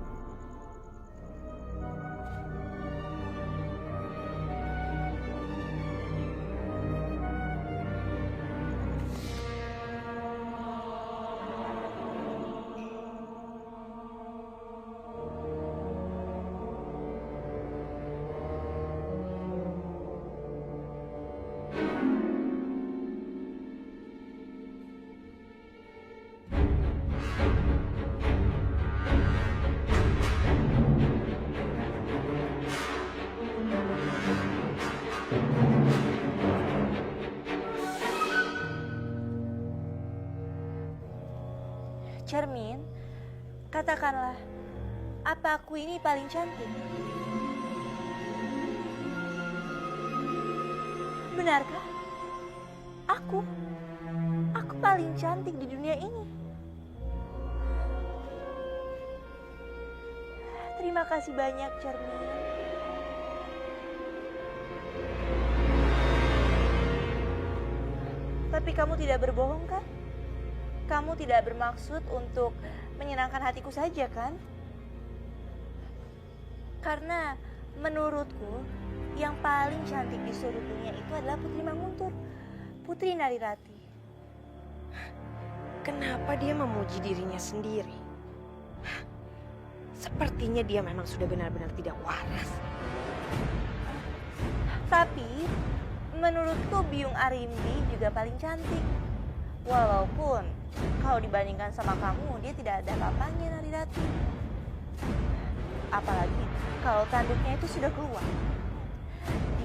D: Cermin, katakanlah, apa aku ini paling cantik? Benarkah? Aku paling cantik di dunia ini. Terima kasih banyak, Cermin. Tapi kamu tidak berbohong, kan? Kamu tidak bermaksud untuk menyenangkan hatiku saja, kan? Karena menurutku yang paling cantik di seluruh dunia itu adalah Putri Manguntur, Putri Narirati.
M: Kenapa dia memuji dirinya sendiri? Sepertinya dia memang sudah benar-benar tidak waras.
D: Tapi menurutku Biung Arimbi juga paling cantik. Walaupun kalau dibandingkan sama kamu, dia tidak ada apa-apanya, Narirati. Apalagi kalau tanduknya itu sudah keluar.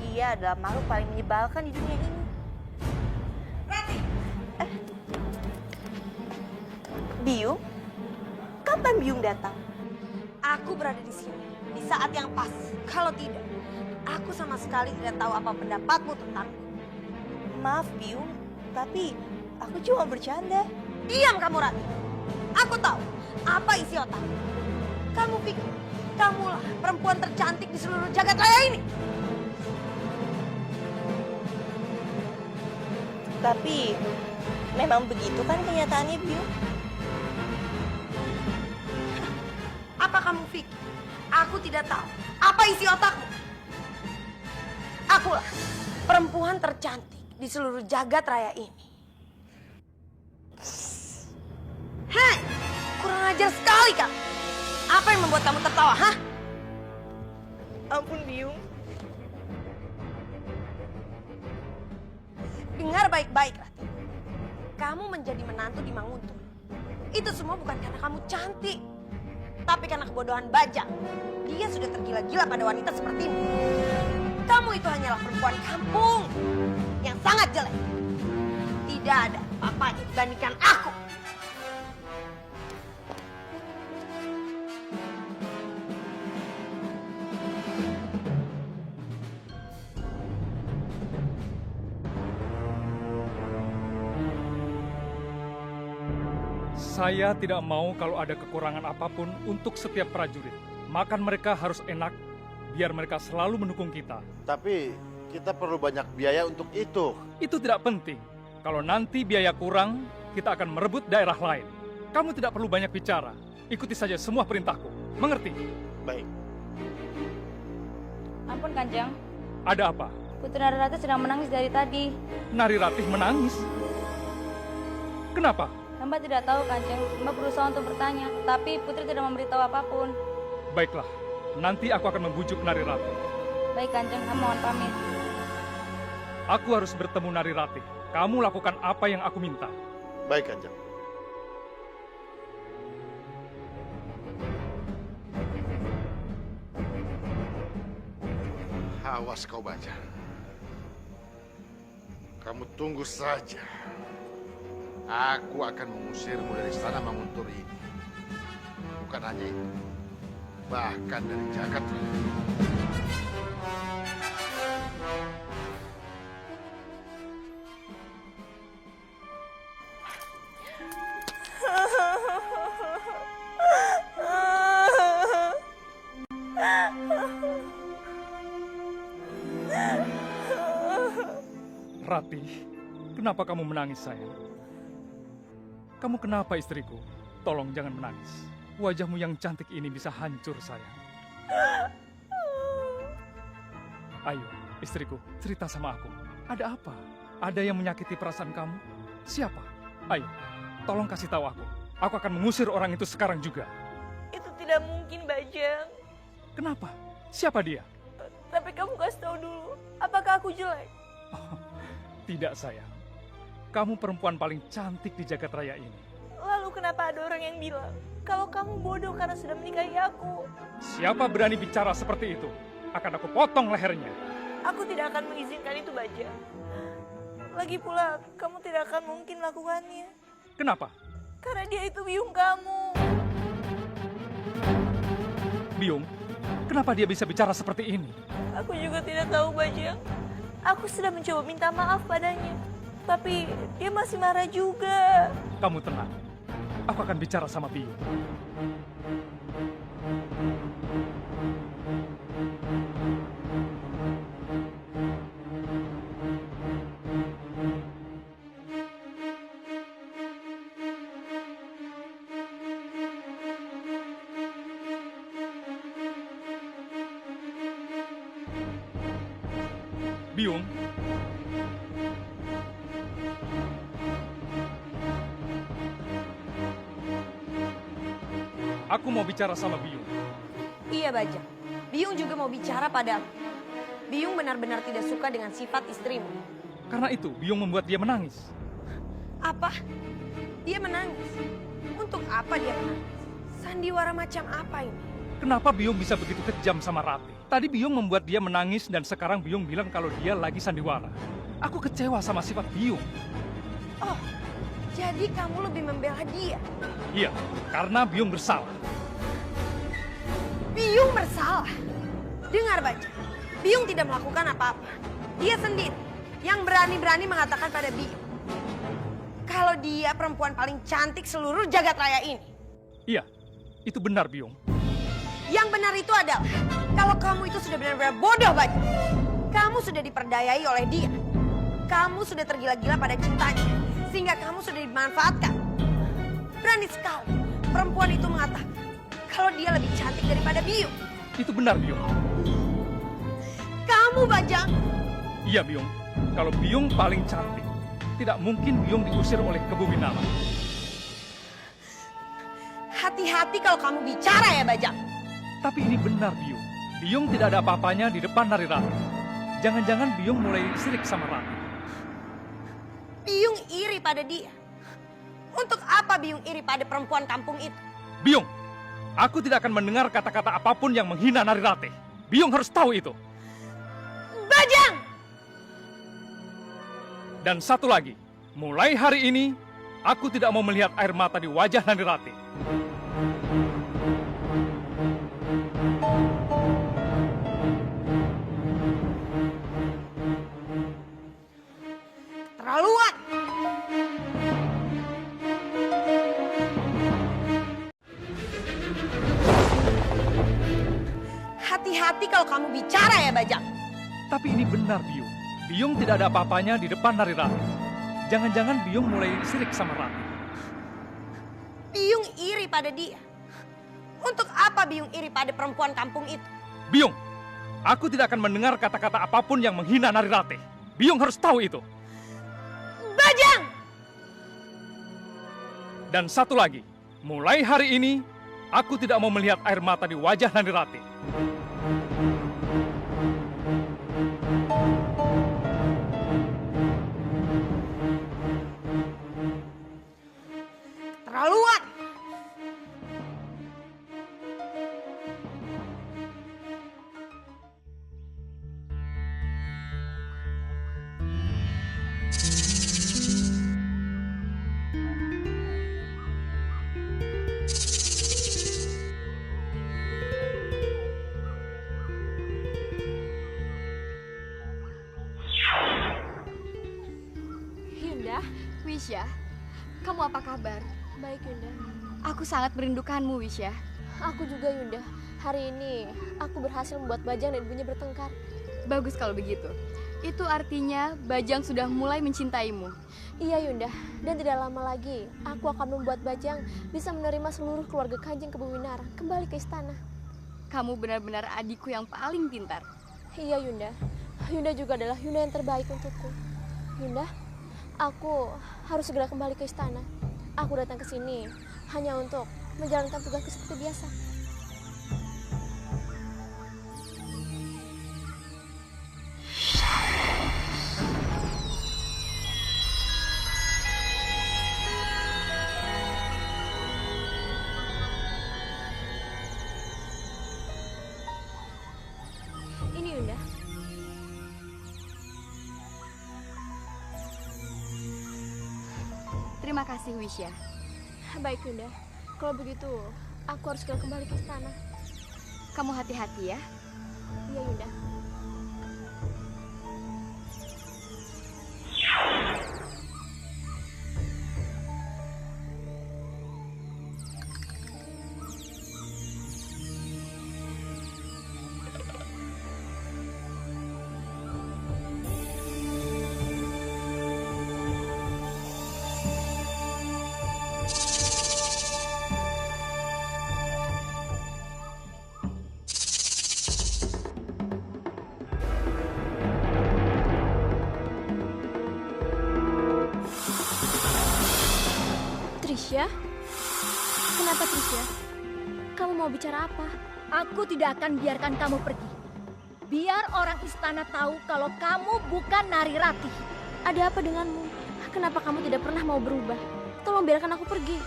D: Dia adalah makhluk paling menyebalkan di dunia ini. Rati! Biung? Kapan Biung datang?
M: Aku berada di sini di saat yang pas. Kalau tidak, aku sama sekali tidak tahu apa pendapatmu tentangku.
D: Maaf, Biung. Tapi aku cuma bercanda.
M: Diam kamu, Rati. Aku tahu apa isi otak. Kamu pikir kamulah perempuan tercantik di seluruh jagat raya ini?
D: Tapi memang begitu kan kenyataannya, Biung?
M: Apa kamu pikir aku tidak tahu apa isi otakmu? Akulah perempuan tercantik di seluruh jagat raya ini. Hei, kurang ajar sekali kan? Apa yang membuat kamu tertawa, hah?
D: Ampun, Biung.
M: Dengar baik-baik, Rati. Kamu menjadi menantu di Manguntur. Itu semua bukan karena kamu cantik, tapi karena kebodohan Bajang. Dia sudah tergila-gila pada wanita sepertimu. Kamu itu hanyalah perempuan kampung yang sangat jelek. Tidak ada apa-apanya dibandingkan aku.
K: Saya tidak mau kalau ada kekurangan apapun untuk setiap prajurit. Makan mereka harus enak, biar mereka selalu mendukung kita.
N: Tapi kita perlu banyak biaya untuk itu.
K: Itu tidak penting. Kalau nanti biaya kurang, kita akan merebut daerah lain. Kamu tidak perlu banyak bicara. Ikuti saja semua perintahku. Mengerti?
N: Baik.
G: Ampun, Kanjeng.
K: Ada apa?
G: Putri Narirati sedang menangis dari tadi.
K: Narirati menangis? Kenapa?
G: Hamba tidak tahu, Kanjeng. Hamba berusaha untuk bertanya, tapi Putri tidak memberitahu apapun.
K: Baiklah, nanti aku akan membujuk Narirati.
G: Baik, Kanjeng. Hamba mohon pamit.
K: Aku harus bertemu Narirati. Kamu lakukan apa yang aku minta.
N: Baik, Kanjeng.
O: Awas kau, Bajang. Kamu tunggu saja. Aku akan mengusirmu dari istana Manguntur ini. Bukan hanya itu, bahkan dari jagat raya.
K: Rati, kenapa kamu menangis, sayang? Kamu kenapa istriku? Tolong jangan menangis. Wajahmu yang cantik ini bisa hancur, sayang. Ayo, istriku, cerita sama aku. Ada apa? Ada yang menyakiti perasaan kamu? Siapa? Ayo, tolong kasih tahu aku. Aku akan mengusir orang itu sekarang juga.
D: Itu tidak mungkin, Bajang.
K: Kenapa? Siapa dia?
D: Tapi kamu kasih tahu dulu, apakah aku jelek?
K: Oh, tidak, sayang. Kamu perempuan paling cantik di jagat raya ini.
D: Lalu kenapa ada orang yang bilang kalau kamu bodoh karena sudah menikahi aku?
K: Siapa berani bicara seperti itu? Akan aku potong lehernya.
D: Aku tidak akan mengizinkan itu, Bajang. Lagi pula, kamu tidak akan mungkin lakukannya.
K: Kenapa?
D: Karena dia itu biung kamu.
K: Biung? Kenapa dia bisa bicara seperti ini?
D: Aku juga tidak tahu, Bajang. Aku sudah mencoba minta maaf padanya. Tapi dia masih marah juga.
K: Kamu tenang. Aku akan bicara sama Biung. Biung. Aku mau bicara sama Biung.
M: Iya, Bajang. Biung juga mau bicara padamu. Biung benar-benar tidak suka dengan sifat istrimu.
K: Karena itu, Biung membuat dia menangis.
M: Apa? Dia menangis? Untuk apa dia menangis? Sandiwara macam apa ini?
K: Kenapa Biung bisa begitu kejam sama Rati? Tadi Biung membuat dia menangis dan sekarang Biung bilang kalau dia lagi sandiwara. Aku kecewa sama sifat Biung.
M: Oh, jadi kamu lebih membela dia?
K: Iya, karena Biung bersalah.
M: Biung bersalah? Dengar, Bajang. Biung tidak melakukan apa-apa. Dia sendiri yang berani-berani mengatakan pada Biung kalau dia perempuan paling cantik seluruh jagat raya ini.
K: Iya, itu benar, Biung.
M: Yang benar itu adalah kalau kamu itu sudah benar-benar bodoh, Bajang. Kamu sudah diperdayai oleh dia. Kamu sudah tergila-gila pada cintanya, sehingga kamu sudah dimanfaatkan. Berani sekali perempuan itu mengatakan kalau dia lebih cantik daripada Biung.
K: Itu benar, Biung.
M: Kamu, Bajang.
K: Iya, Biung. Kalau Biung paling cantik, tidak mungkin Biung diusir oleh Kebu Winara.
M: Hati-hati kalau kamu bicara ya, Bajang.
K: Tapi ini benar, Biung. Biung tidak ada apa-apanya di depan Nari Rati. Jangan-jangan Biung mulai sirik sama Rati.
M: Biung iri pada dia. Untuk apa Biung iri pada perempuan kampung itu?
K: Biung, aku tidak akan mendengar kata-kata apapun yang menghina Nari Rati. Biung harus tahu itu.
M: Bajang!
K: Dan satu lagi, mulai hari ini, aku tidak mau melihat air mata di wajah Nari Rati.
M: Terlaluan! Hati-hati kalau kamu bicara ya, Bajang.
K: Tapi ini benar, Biung. Biung tidak ada apa-apanya di depan Nari Rati. Jangan-jangan Biung mulai sirik sama Rati.
M: Biung iri pada dia. Untuk apa Biung iri pada perempuan kampung itu?
K: Biung, aku tidak akan mendengar kata-kata apapun yang menghina Nari Rati. Biung harus tahu itu.
M: Bajang!
K: Dan satu lagi, mulai hari ini, aku tidak mau melihat air mata di wajah Nari Rati.
M: Terlaluan!
E: Yunda, Wisya, kamu apa kabar?
G: Baik, Yunda.
E: Aku sangat merindukanmu, Wisya.
G: Aku juga, Yunda. Hari ini aku berhasil membuat Bajang dan ibunya bertengkar.
E: Bagus kalau begitu. Itu artinya Bajang sudah mulai mencintaimu.
G: Iya Yunda, dan tidak lama lagi aku akan membuat Bajang bisa menerima seluruh keluarga Kanjeng Kebun Winarang kembali ke istana.
E: Kamu benar-benar adikku yang paling pintar.
G: Iya Yunda, Yunda juga adalah Yunda yang terbaik untukku. Yunda, aku harus segera kembali ke istana. Aku datang ke sini hanya untuk menjalankan tugasku seperti biasa. Ini Yunda.
E: Terima kasih Wisya.
G: Baik Yunda, kalau begitu aku harus segera kembali ke istana.
E: Kamu hati-hati ya.
G: Iya Yunda. Trisha? Kenapa Trisha? Kamu mau bicara apa?
P: Aku tidak akan biarkan kamu pergi. Biar orang istana tahu kalau kamu bukan Nari Ratih.
G: Ada apa denganmu? Kenapa kamu tidak pernah mau berubah? Tolong biarkan aku pergi.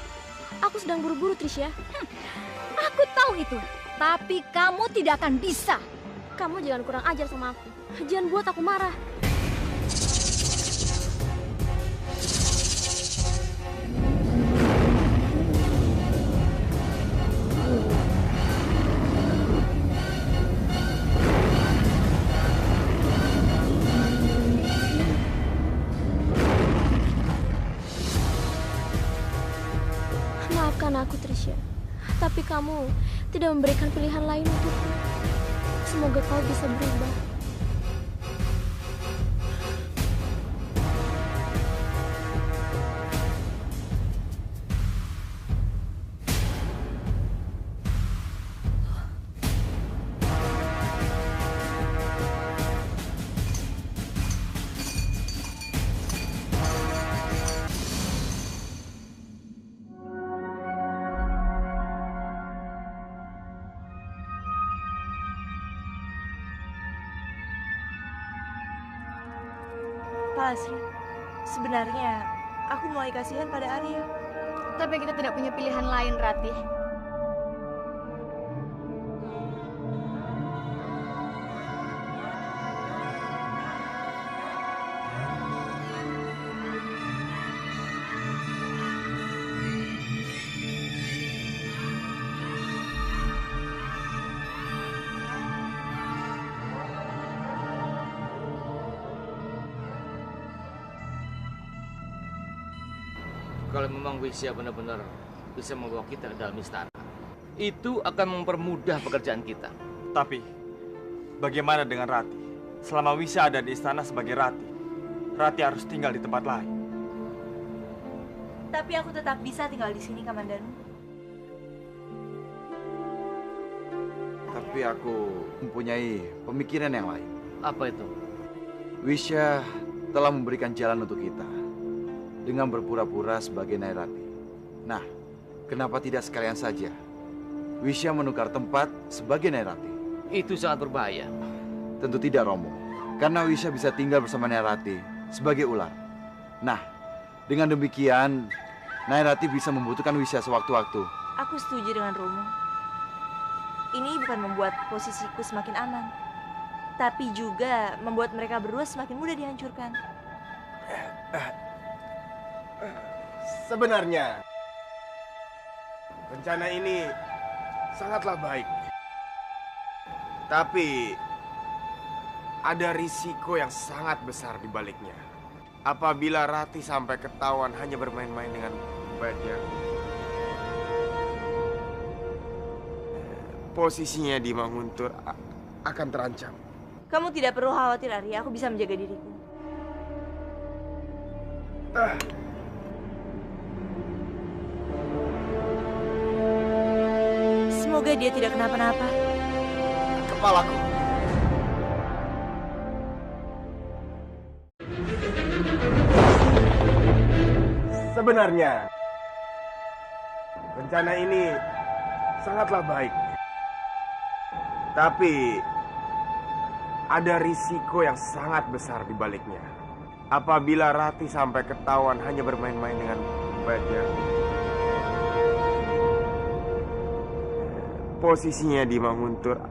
G: Aku sedang buru-buru Trisha.
P: Aku tahu itu. Tapi kamu tidak akan bisa.
G: Kamu jangan kurang ajar sama aku. Jangan buat aku marah. Maafkan aku Trisha, tapi kamu tidak memberikan pilihan lain untukku. Semoga kau bisa berubah.
D: Pak Lasri, sebenarnya aku mulai kasihan pada Arya.
E: Tapi kita tidak punya pilihan lain, Ratih.
A: Kalau memang Wisya benar-benar bisa membawa kita ke dalam istana, itu akan mempermudah pekerjaan kita.
H: Tapi, bagaimana dengan Rati? Selama Wisya ada di istana sebagai Rati, Rati harus tinggal di tempat lain.
D: Tapi aku tetap bisa tinggal di sini, Kamandanu.
I: Tapi aku mempunyai pemikiran yang lain.
A: Apa itu?
I: Wisya telah memberikan jalan untuk kita dengan berpura-pura sebagai Nairati. Nah, kenapa tidak sekalian saja Wisya menukar tempat sebagai Nairati?
A: Itu sangat berbahaya.
I: Tentu tidak, Romo. Karena Wisya bisa tinggal bersama Nairati sebagai ular. Nah, dengan demikian Nairati bisa membutuhkan Wisya sewaktu-waktu.
D: Aku setuju dengan Romo. Ini bukan membuat posisiku semakin aman, tapi juga membuat mereka berdua semakin mudah dihancurkan.
C: Sebenarnya, rencana ini sangatlah baik. Tapi, ada risiko yang sangat besar di baliknya. Apabila Rati sampai ketahuan hanya bermain-main dengan Bajang, posisinya di Manguntur akan terancam.
D: Kamu tidak perlu khawatir, Arya. Aku bisa menjaga diriku. Semoga dia tidak kenapa-napa.
J: Kepalaku.
Q: Sebenarnya, rencana ini sangatlah baik. Tapi, ada risiko yang sangat besar di baliknya. Apabila Rati sampai ketahuan hanya bermain-main dengan Bajang, posisinya di Manguntur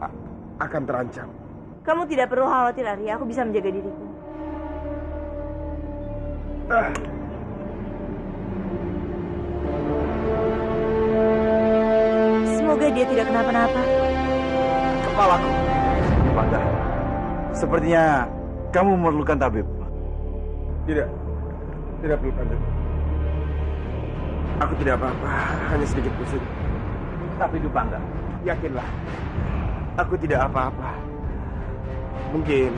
Q: akan terancam.
D: Kamu tidak perlu khawatir, Arya. Aku bisa menjaga diriku. Semoga dia tidak kenapa-napa.
I: Kepalaku. Bangga. Sepertinya kamu memerlukan tabib.
Q: Tidak perlu kanjeng. Aku tidak apa-apa, hanya sedikit pusing.
I: Tapi Dupangga,
Q: yakinlah, aku tidak apa-apa. Mungkin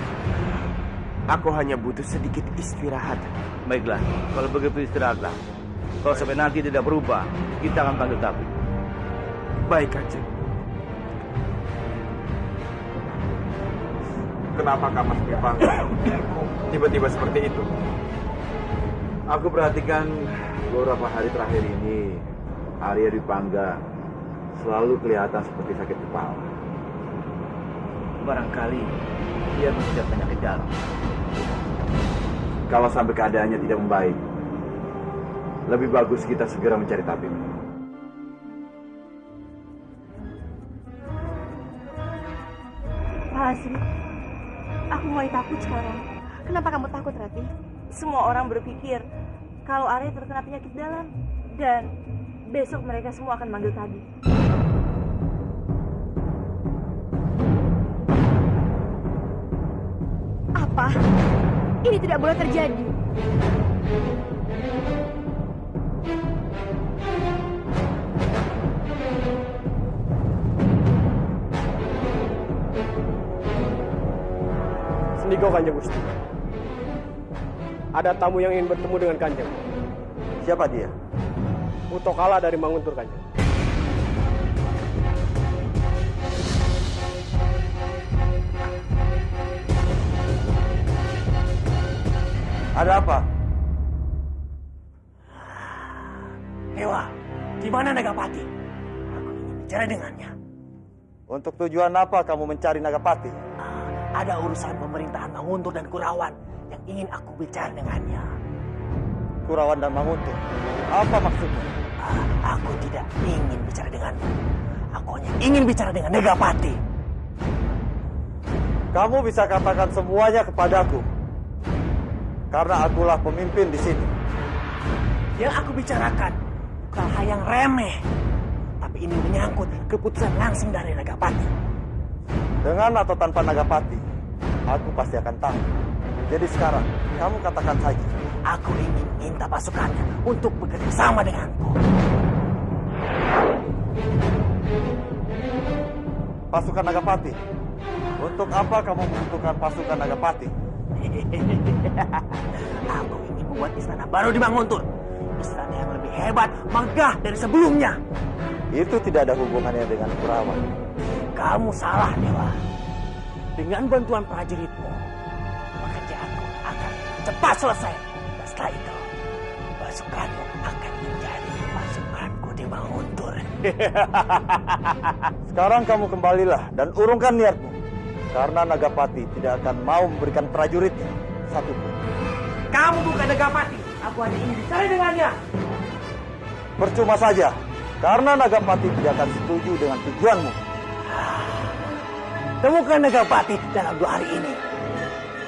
Q: aku hanya butuh sedikit istirahat.
I: Baiklah, kalau begitu istirahatlah. Kalau sampai nanti tidak berubah, kita akan panggil tabib.
Q: Baik, kanjeng. Kenapa Kamas Dipangga tiba-tiba seperti itu?
I: Aku perhatikan beberapa hari terakhir ini, Arya Dipangga selalu kelihatan seperti sakit kepala. Barangkali dia mengidap penyakit dalam. Kalau sampai keadaannya tidak membaik, lebih bagus kita segera mencari tabib.
D: Pak Hasri, aku mulai takut sekarang.
M: Kenapa kamu takut, Rati?
D: Semua orang berpikir kalau Arya terkena penyakit dalam. Dan besok mereka semua akan manggil tabib.
E: Apa? Ini tidak boleh terjadi.
Q: Sendiko Kanjeng Gusti. Ada tamu yang ingin bertemu dengan Kanjeng.
B: Siapa dia?
Q: Utokala dari Manguntur, Kanjeng.
B: Ada apa?
J: Dewa, di mana Nagapati? Aku ingin bicara dengannya.
B: Untuk tujuan apa kamu mencari Nagapati?
J: Ada urusan pemerintahan Manguntur dan Kurawan yang ingin aku bicara dengannya.
B: Kurawan dan Manguntur? Apa maksudnya?
J: Aku tidak ingin bicara denganmu. Aku hanya ingin bicara dengan Nagapati.
B: Kamu bisa katakan semuanya kepadaku. Karena akulah pemimpin di sini.
J: Yang aku bicarakan bukan hal yang remeh. Tapi ini menyangkut keputusan langsung dari Nagapati.
B: Dengan atau tanpa Nagapati, aku pasti akan tahu. Jadi sekarang, kamu katakan saja.
J: Aku ingin minta pasukannya untuk bekerja sama denganku.
B: Pasukan Nagapati? Untuk apa kamu membutuhkan pasukan Nagapati?
J: Aku ingin membuat istana baru di Manguntur. Istana yang lebih hebat, megah dari sebelumnya.
B: Itu tidak ada hubungannya dengan Kurawan.
J: Kamu salah, Dewa. Dengan bantuan prajuritmu, pekerjaanku akan cepat selesai. Dan setelah itu, pasukanmu akan menjadi pasukanku di Manguntur.
B: Sekarang kamu kembalilah dan urungkan niatmu. Karena Nagapati tidak akan mau memberikan prajuritnya satupun.
J: Kamu bukan Nagapati. Aku hanya ingin bicara dengannya.
B: Percuma saja. Karena Nagapati tidak akan setuju dengan tujuanmu.
J: Temukan Nagapati dalam 2 hari ini.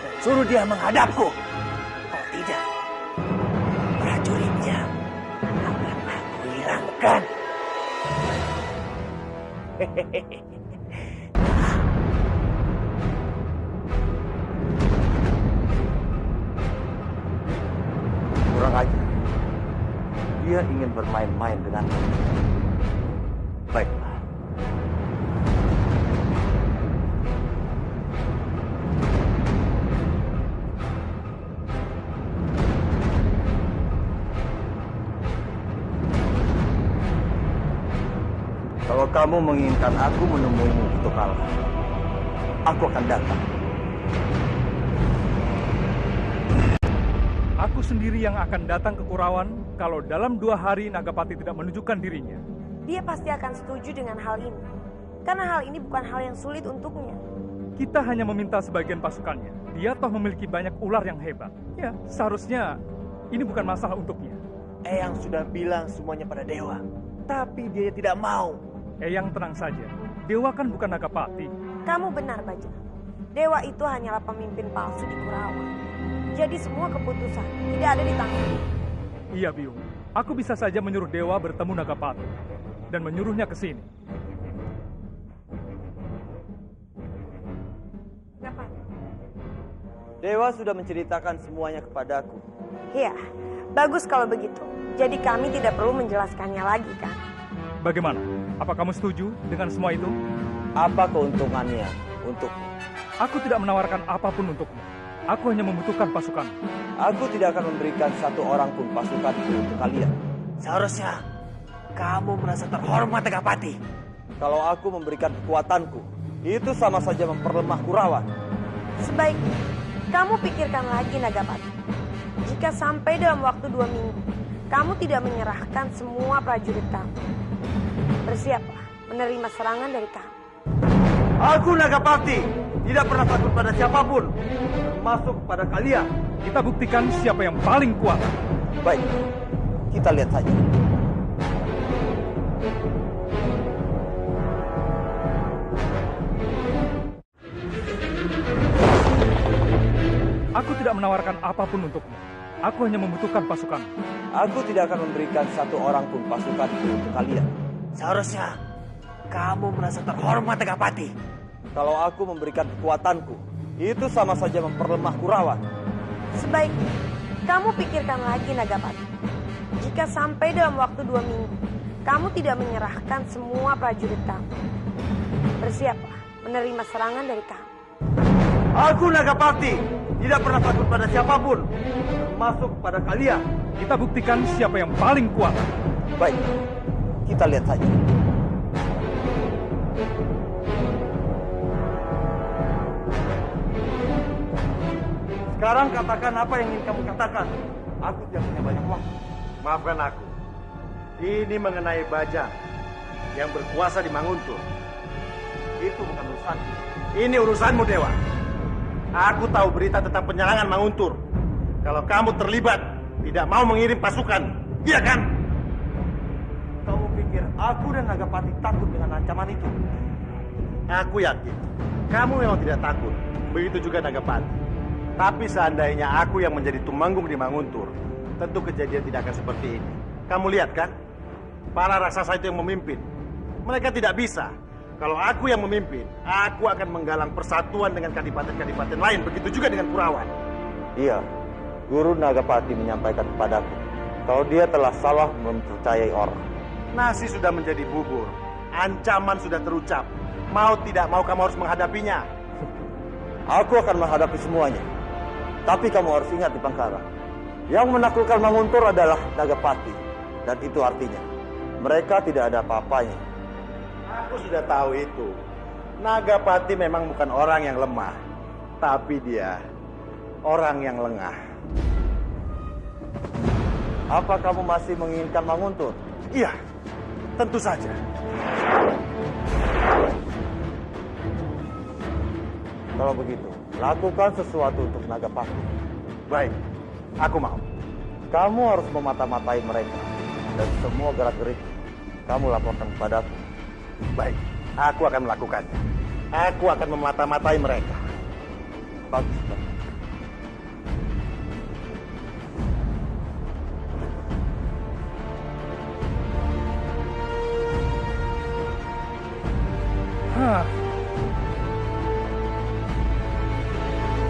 J: Dan suruh dia menghadapku. Kalau tidak, prajuritnya akan aku hilangkan.
B: Kurang ajar. Dia ingin bermain-main denganmu. Baiklah. kamu menginginkan aku menemuimu itu kalah, aku akan datang.
K: Aku sendiri yang akan datang ke Kurawan kalau dalam 2 hari Nagapati tidak menunjukkan dirinya.
M: Dia pasti akan setuju dengan hal ini. Karena hal ini bukan hal yang sulit untuknya.
K: Kita hanya meminta sebagian pasukannya. Dia toh memiliki banyak ular yang hebat. Ya, seharusnya ini bukan masalah untuknya.
J: Eyang sudah bilang semuanya pada Dewa, tapi dia tidak mau.
K: Eyang tenang saja. Dewa kan bukan Nagapati.
M: Kamu benar, Bajang. Dewa itu hanyalah pemimpin palsu di Kurawan. Jadi semua keputusan tidak ada di tangannya.
K: Iya, Biung. Aku bisa saja menyuruh Dewa bertemu Nagapati dan menyuruhnya ke sini.
B: Dewa sudah menceritakan semuanya kepadaku.
M: Iya, bagus kalau begitu. Jadi kami tidak perlu menjelaskannya lagi, kan?
K: Bagaimana? Apa kamu setuju dengan semua itu?
B: Apa keuntungannya untukmu?
K: Aku tidak menawarkan apapun untukmu. Aku hanya membutuhkan pasukan.
B: Aku tidak akan memberikan satu orang pun pasukan untuk kalian.
J: Seharusnya kamu merasa terhormat, Nagapati.
B: Kalau aku memberikan kekuatanku, itu sama saja memperlemah Kurawan.
M: Sebaiknya kamu pikirkan lagi, Nagapati. Jika sampai dalam waktu 2 minggu, kamu tidak menyerahkan semua prajurit kamu, bersiaplah menerima serangan dari kami.
B: Aku Nagapati tidak pernah takut pada siapapun, termasuk pada kalian.
K: Kita buktikan siapa yang paling kuat.
B: Baik, kita lihat saja.
K: Aku tidak menawarkan apapun untukmu. Aku hanya membutuhkan pasukan.
B: Aku tidak akan memberikan satu orang pun pasukan untuk kalian.
J: Seharusnya kamu merasa terhormat, Nagapati.
B: Kalau aku memberikan kekuatanku, itu sama saja memperlemah Kurawan.
M: Sebaiknya kamu pikirkan lagi, Nagapati. Jika sampai dalam waktu 2 minggu, kamu tidak menyerahkan semua prajurit kamu, bersiaplah menerima serangan dari kami.
B: Aku Nagapati tidak pernah takut pada siapapun, termasuk pada kalian.
K: Kita buktikan siapa yang paling kuat.
B: Baik, kita lihat saja. Sekarang katakan apa yang ingin kamu katakan. Aku tidak punya banyak waktu.
N: Maafkan aku. Ini mengenai Bajang yang berkuasa di Manguntur. Itu bukan urusanku. Ini urusanmu, Dewa. Aku tahu berita tentang penyerangan Manguntur. Kalau kamu terlibat, tidak mau mengirim pasukan, iya kan?
B: Kamu pikir aku dan Nagapati takut dengan ancaman itu?
N: Aku yakin kamu memang tidak takut. Begitu juga Nagapati. Tapi seandainya aku yang menjadi tumenggung di Manguntur, tentu kejadian tidak akan seperti ini. Kamu lihat kan? Para raksasa itu yang memimpin. Mereka tidak bisa. Kalau aku yang memimpin, aku akan menggalang persatuan dengan kadipaten-kadipaten lain. Begitu juga dengan Kurawan.
B: Iya, Guru Nagapati menyampaikan kepadaku kalau dia telah salah mempercayai orang.
N: Nasi sudah menjadi bubur. Ancaman sudah terucap. Mau tidak mau kamu harus menghadapinya.
B: Aku akan menghadapi semuanya. Tapi kamu harus ingat di Pangkara, yang menaklukkan Manguntur adalah Nagapati. Dan itu artinya mereka tidak ada apa-apanya.
N: Aku sudah tahu itu. Nagapati memang bukan orang yang lemah, tapi dia orang yang lengah.
B: Apa kamu masih menginginkan Manguntur?
N: Iya, tentu saja.
B: Kalau begitu, lakukan sesuatu untuk Nagapati.
N: Baik, aku mau.
B: Kamu harus memata-matai mereka. Dan semua gerak-gerik kamu laporkan kepadaku.
N: Baik, aku akan melakukannya. Aku akan memata-matai mereka.
B: Bagus, bagus.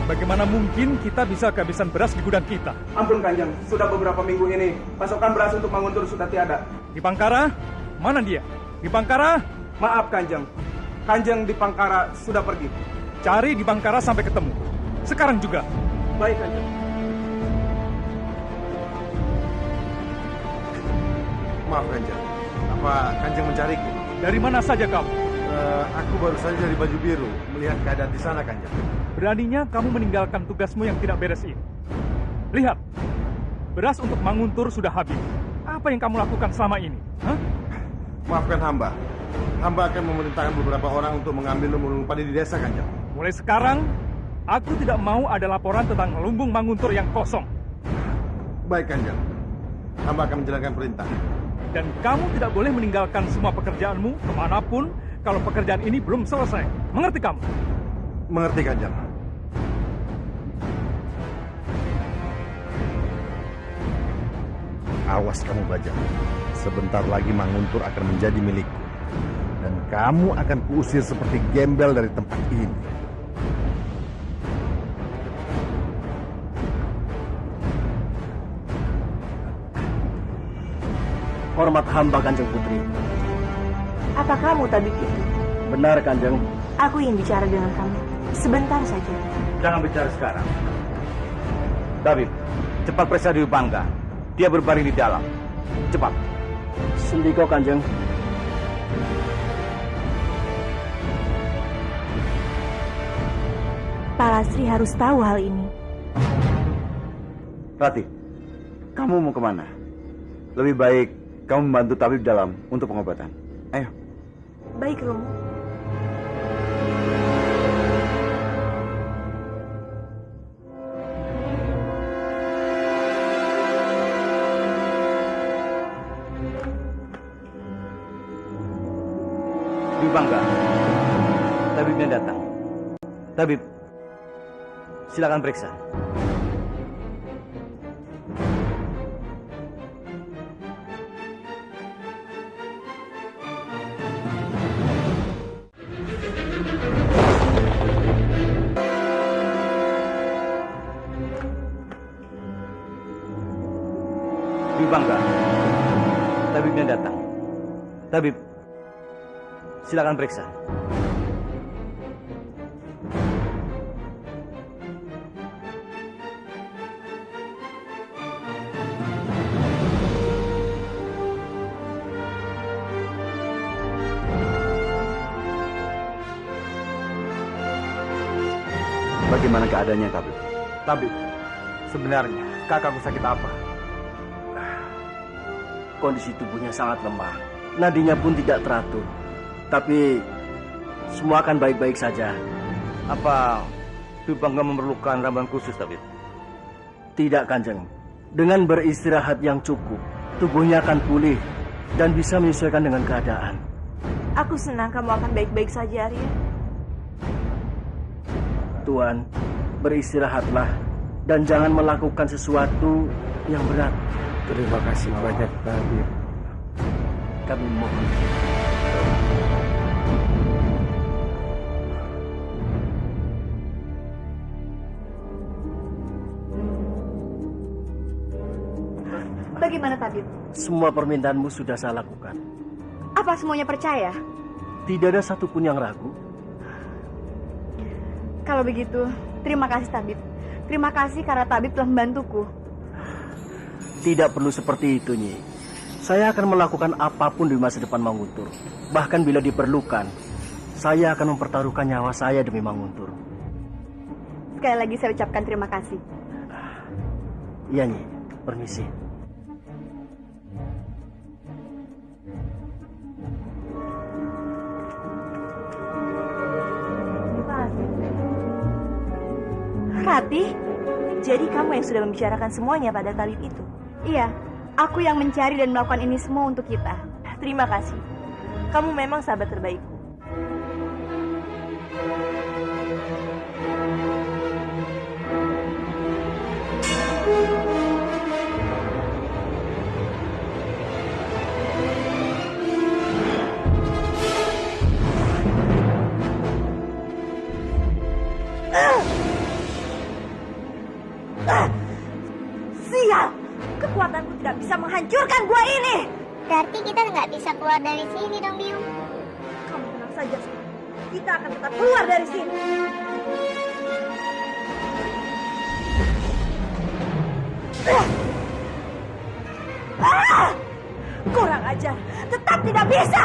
K: Bagaimana mungkin kita bisa kehabisan beras di gudang kita?
R: Ampun Kanjeng, sudah beberapa minggu ini pasokan beras untuk Manguntur sudah tiada.
K: Di Pangkara? Mana dia? Di Pangkara?
R: Maaf Kanjeng, Kanjeng di Pangkara sudah pergi.
K: Cari di Pangkara sampai ketemu. Sekarang juga.
R: Baik Kanjeng.
N: Maaf Kanjeng, apa Kanjeng mencariku?
K: Dari mana saja kamu?
N: Aku baru saja dari Baju Biru melihat keadaan di sana, Kanjeng.
K: Beraninya kamu meninggalkan tugasmu yang tidak beres ini. Lihat, beras untuk Manguntur sudah habis. Apa yang kamu lakukan selama ini? Hah?
N: Maafkan hamba. Hamba akan memerintahkan beberapa orang untuk mengambil lumbung padi di desa, Kanjeng.
K: Mulai sekarang, aku tidak mau ada laporan tentang lumbung Manguntur yang kosong.
N: Baik, Kanjeng. Hamba akan menjalankan perintah.
K: Dan kamu tidak boleh meninggalkan semua pekerjaanmu kemanapun kalau pekerjaan ini belum selesai. Mengerti kamu?
N: Mengerti, Kanjeng. Awas kamu, Bajang. Sebentar lagi Manguntur akan menjadi milikku. Dan kamu akan kuusir seperti gembel dari tempat ini.
S: Hormat hamba, Kanjeng Putri.
D: Apa kamu tabib itu?
S: Benar, Kanjeng.
D: Aku ingin bicara dengan kamu. Sebentar saja.
A: Jangan bicara sekarang. Tabib, cepat periksa Dewi Pangga. Dia berbaring di dalam. Cepat.
S: Sendiko, Kanjeng.
D: Pak Lasri harus tahu hal ini.
I: Rati, kamu mau kemana? Lebih baik kamu membantu tabib dalam untuk pengobatan. Ayo.
D: Baik, Romo.
A: Dewi Pangga, tabibnya datang. Tabib, silakan periksa. Dewi Pangga, tabibnya datang. Tabib, silakan periksa.
I: Bagaimana keadaannya, tabib?
S: Tabib, sebenarnya kakakku sakit apa? Kondisi tubuhnya sangat lemah. Nadinya pun tidak teratur. Tapi semua akan baik-baik saja.
A: Apa Dewi Pangga memerlukan ramuan khusus, tabib?
S: Tidak, Kanjeng. Dengan beristirahat yang cukup, tubuhnya akan pulih dan bisa menyesuaikan dengan keadaan.
D: Aku senang kamu akan baik-baik saja, Arya.
S: Tuan, beristirahatlah dan jangan melakukan sesuatu yang berat.
Q: Terima kasih banyak, tabib.
S: Kami mohon.
E: Bagaimana, tabib?
S: Semua permintaanmu sudah saya lakukan.
E: Apa semuanya percaya?
S: Tidak ada satupun yang ragu.
E: Kalau begitu, terima kasih, tabib. Terima kasih karena tabib telah membantuku.
S: Tidak perlu seperti itu, Nyi. Saya akan melakukan apapun di masa depan Manguntur. Bahkan bila diperlukan, saya akan mempertaruhkan nyawa saya demi Manguntur.
E: Sekali lagi saya ucapkan terima kasih.
S: Iya, Nyi. Permisi.
D: Rati, jadi kamu yang sudah membicarakan semuanya pada tabib itu?
E: Iya, aku yang mencari dan melakukan ini semua untuk kita.
D: Terima kasih. Kamu memang sahabat terbaikku. Sial! Kekuatanku tidak bisa menghancurkan gua ini!
T: Berarti kita nggak bisa keluar dari sini dong, Biung.
D: Kamu tenang saja, Sky. Kita akan tetap keluar dari sini. Kurang ajar, tetap tidak bisa.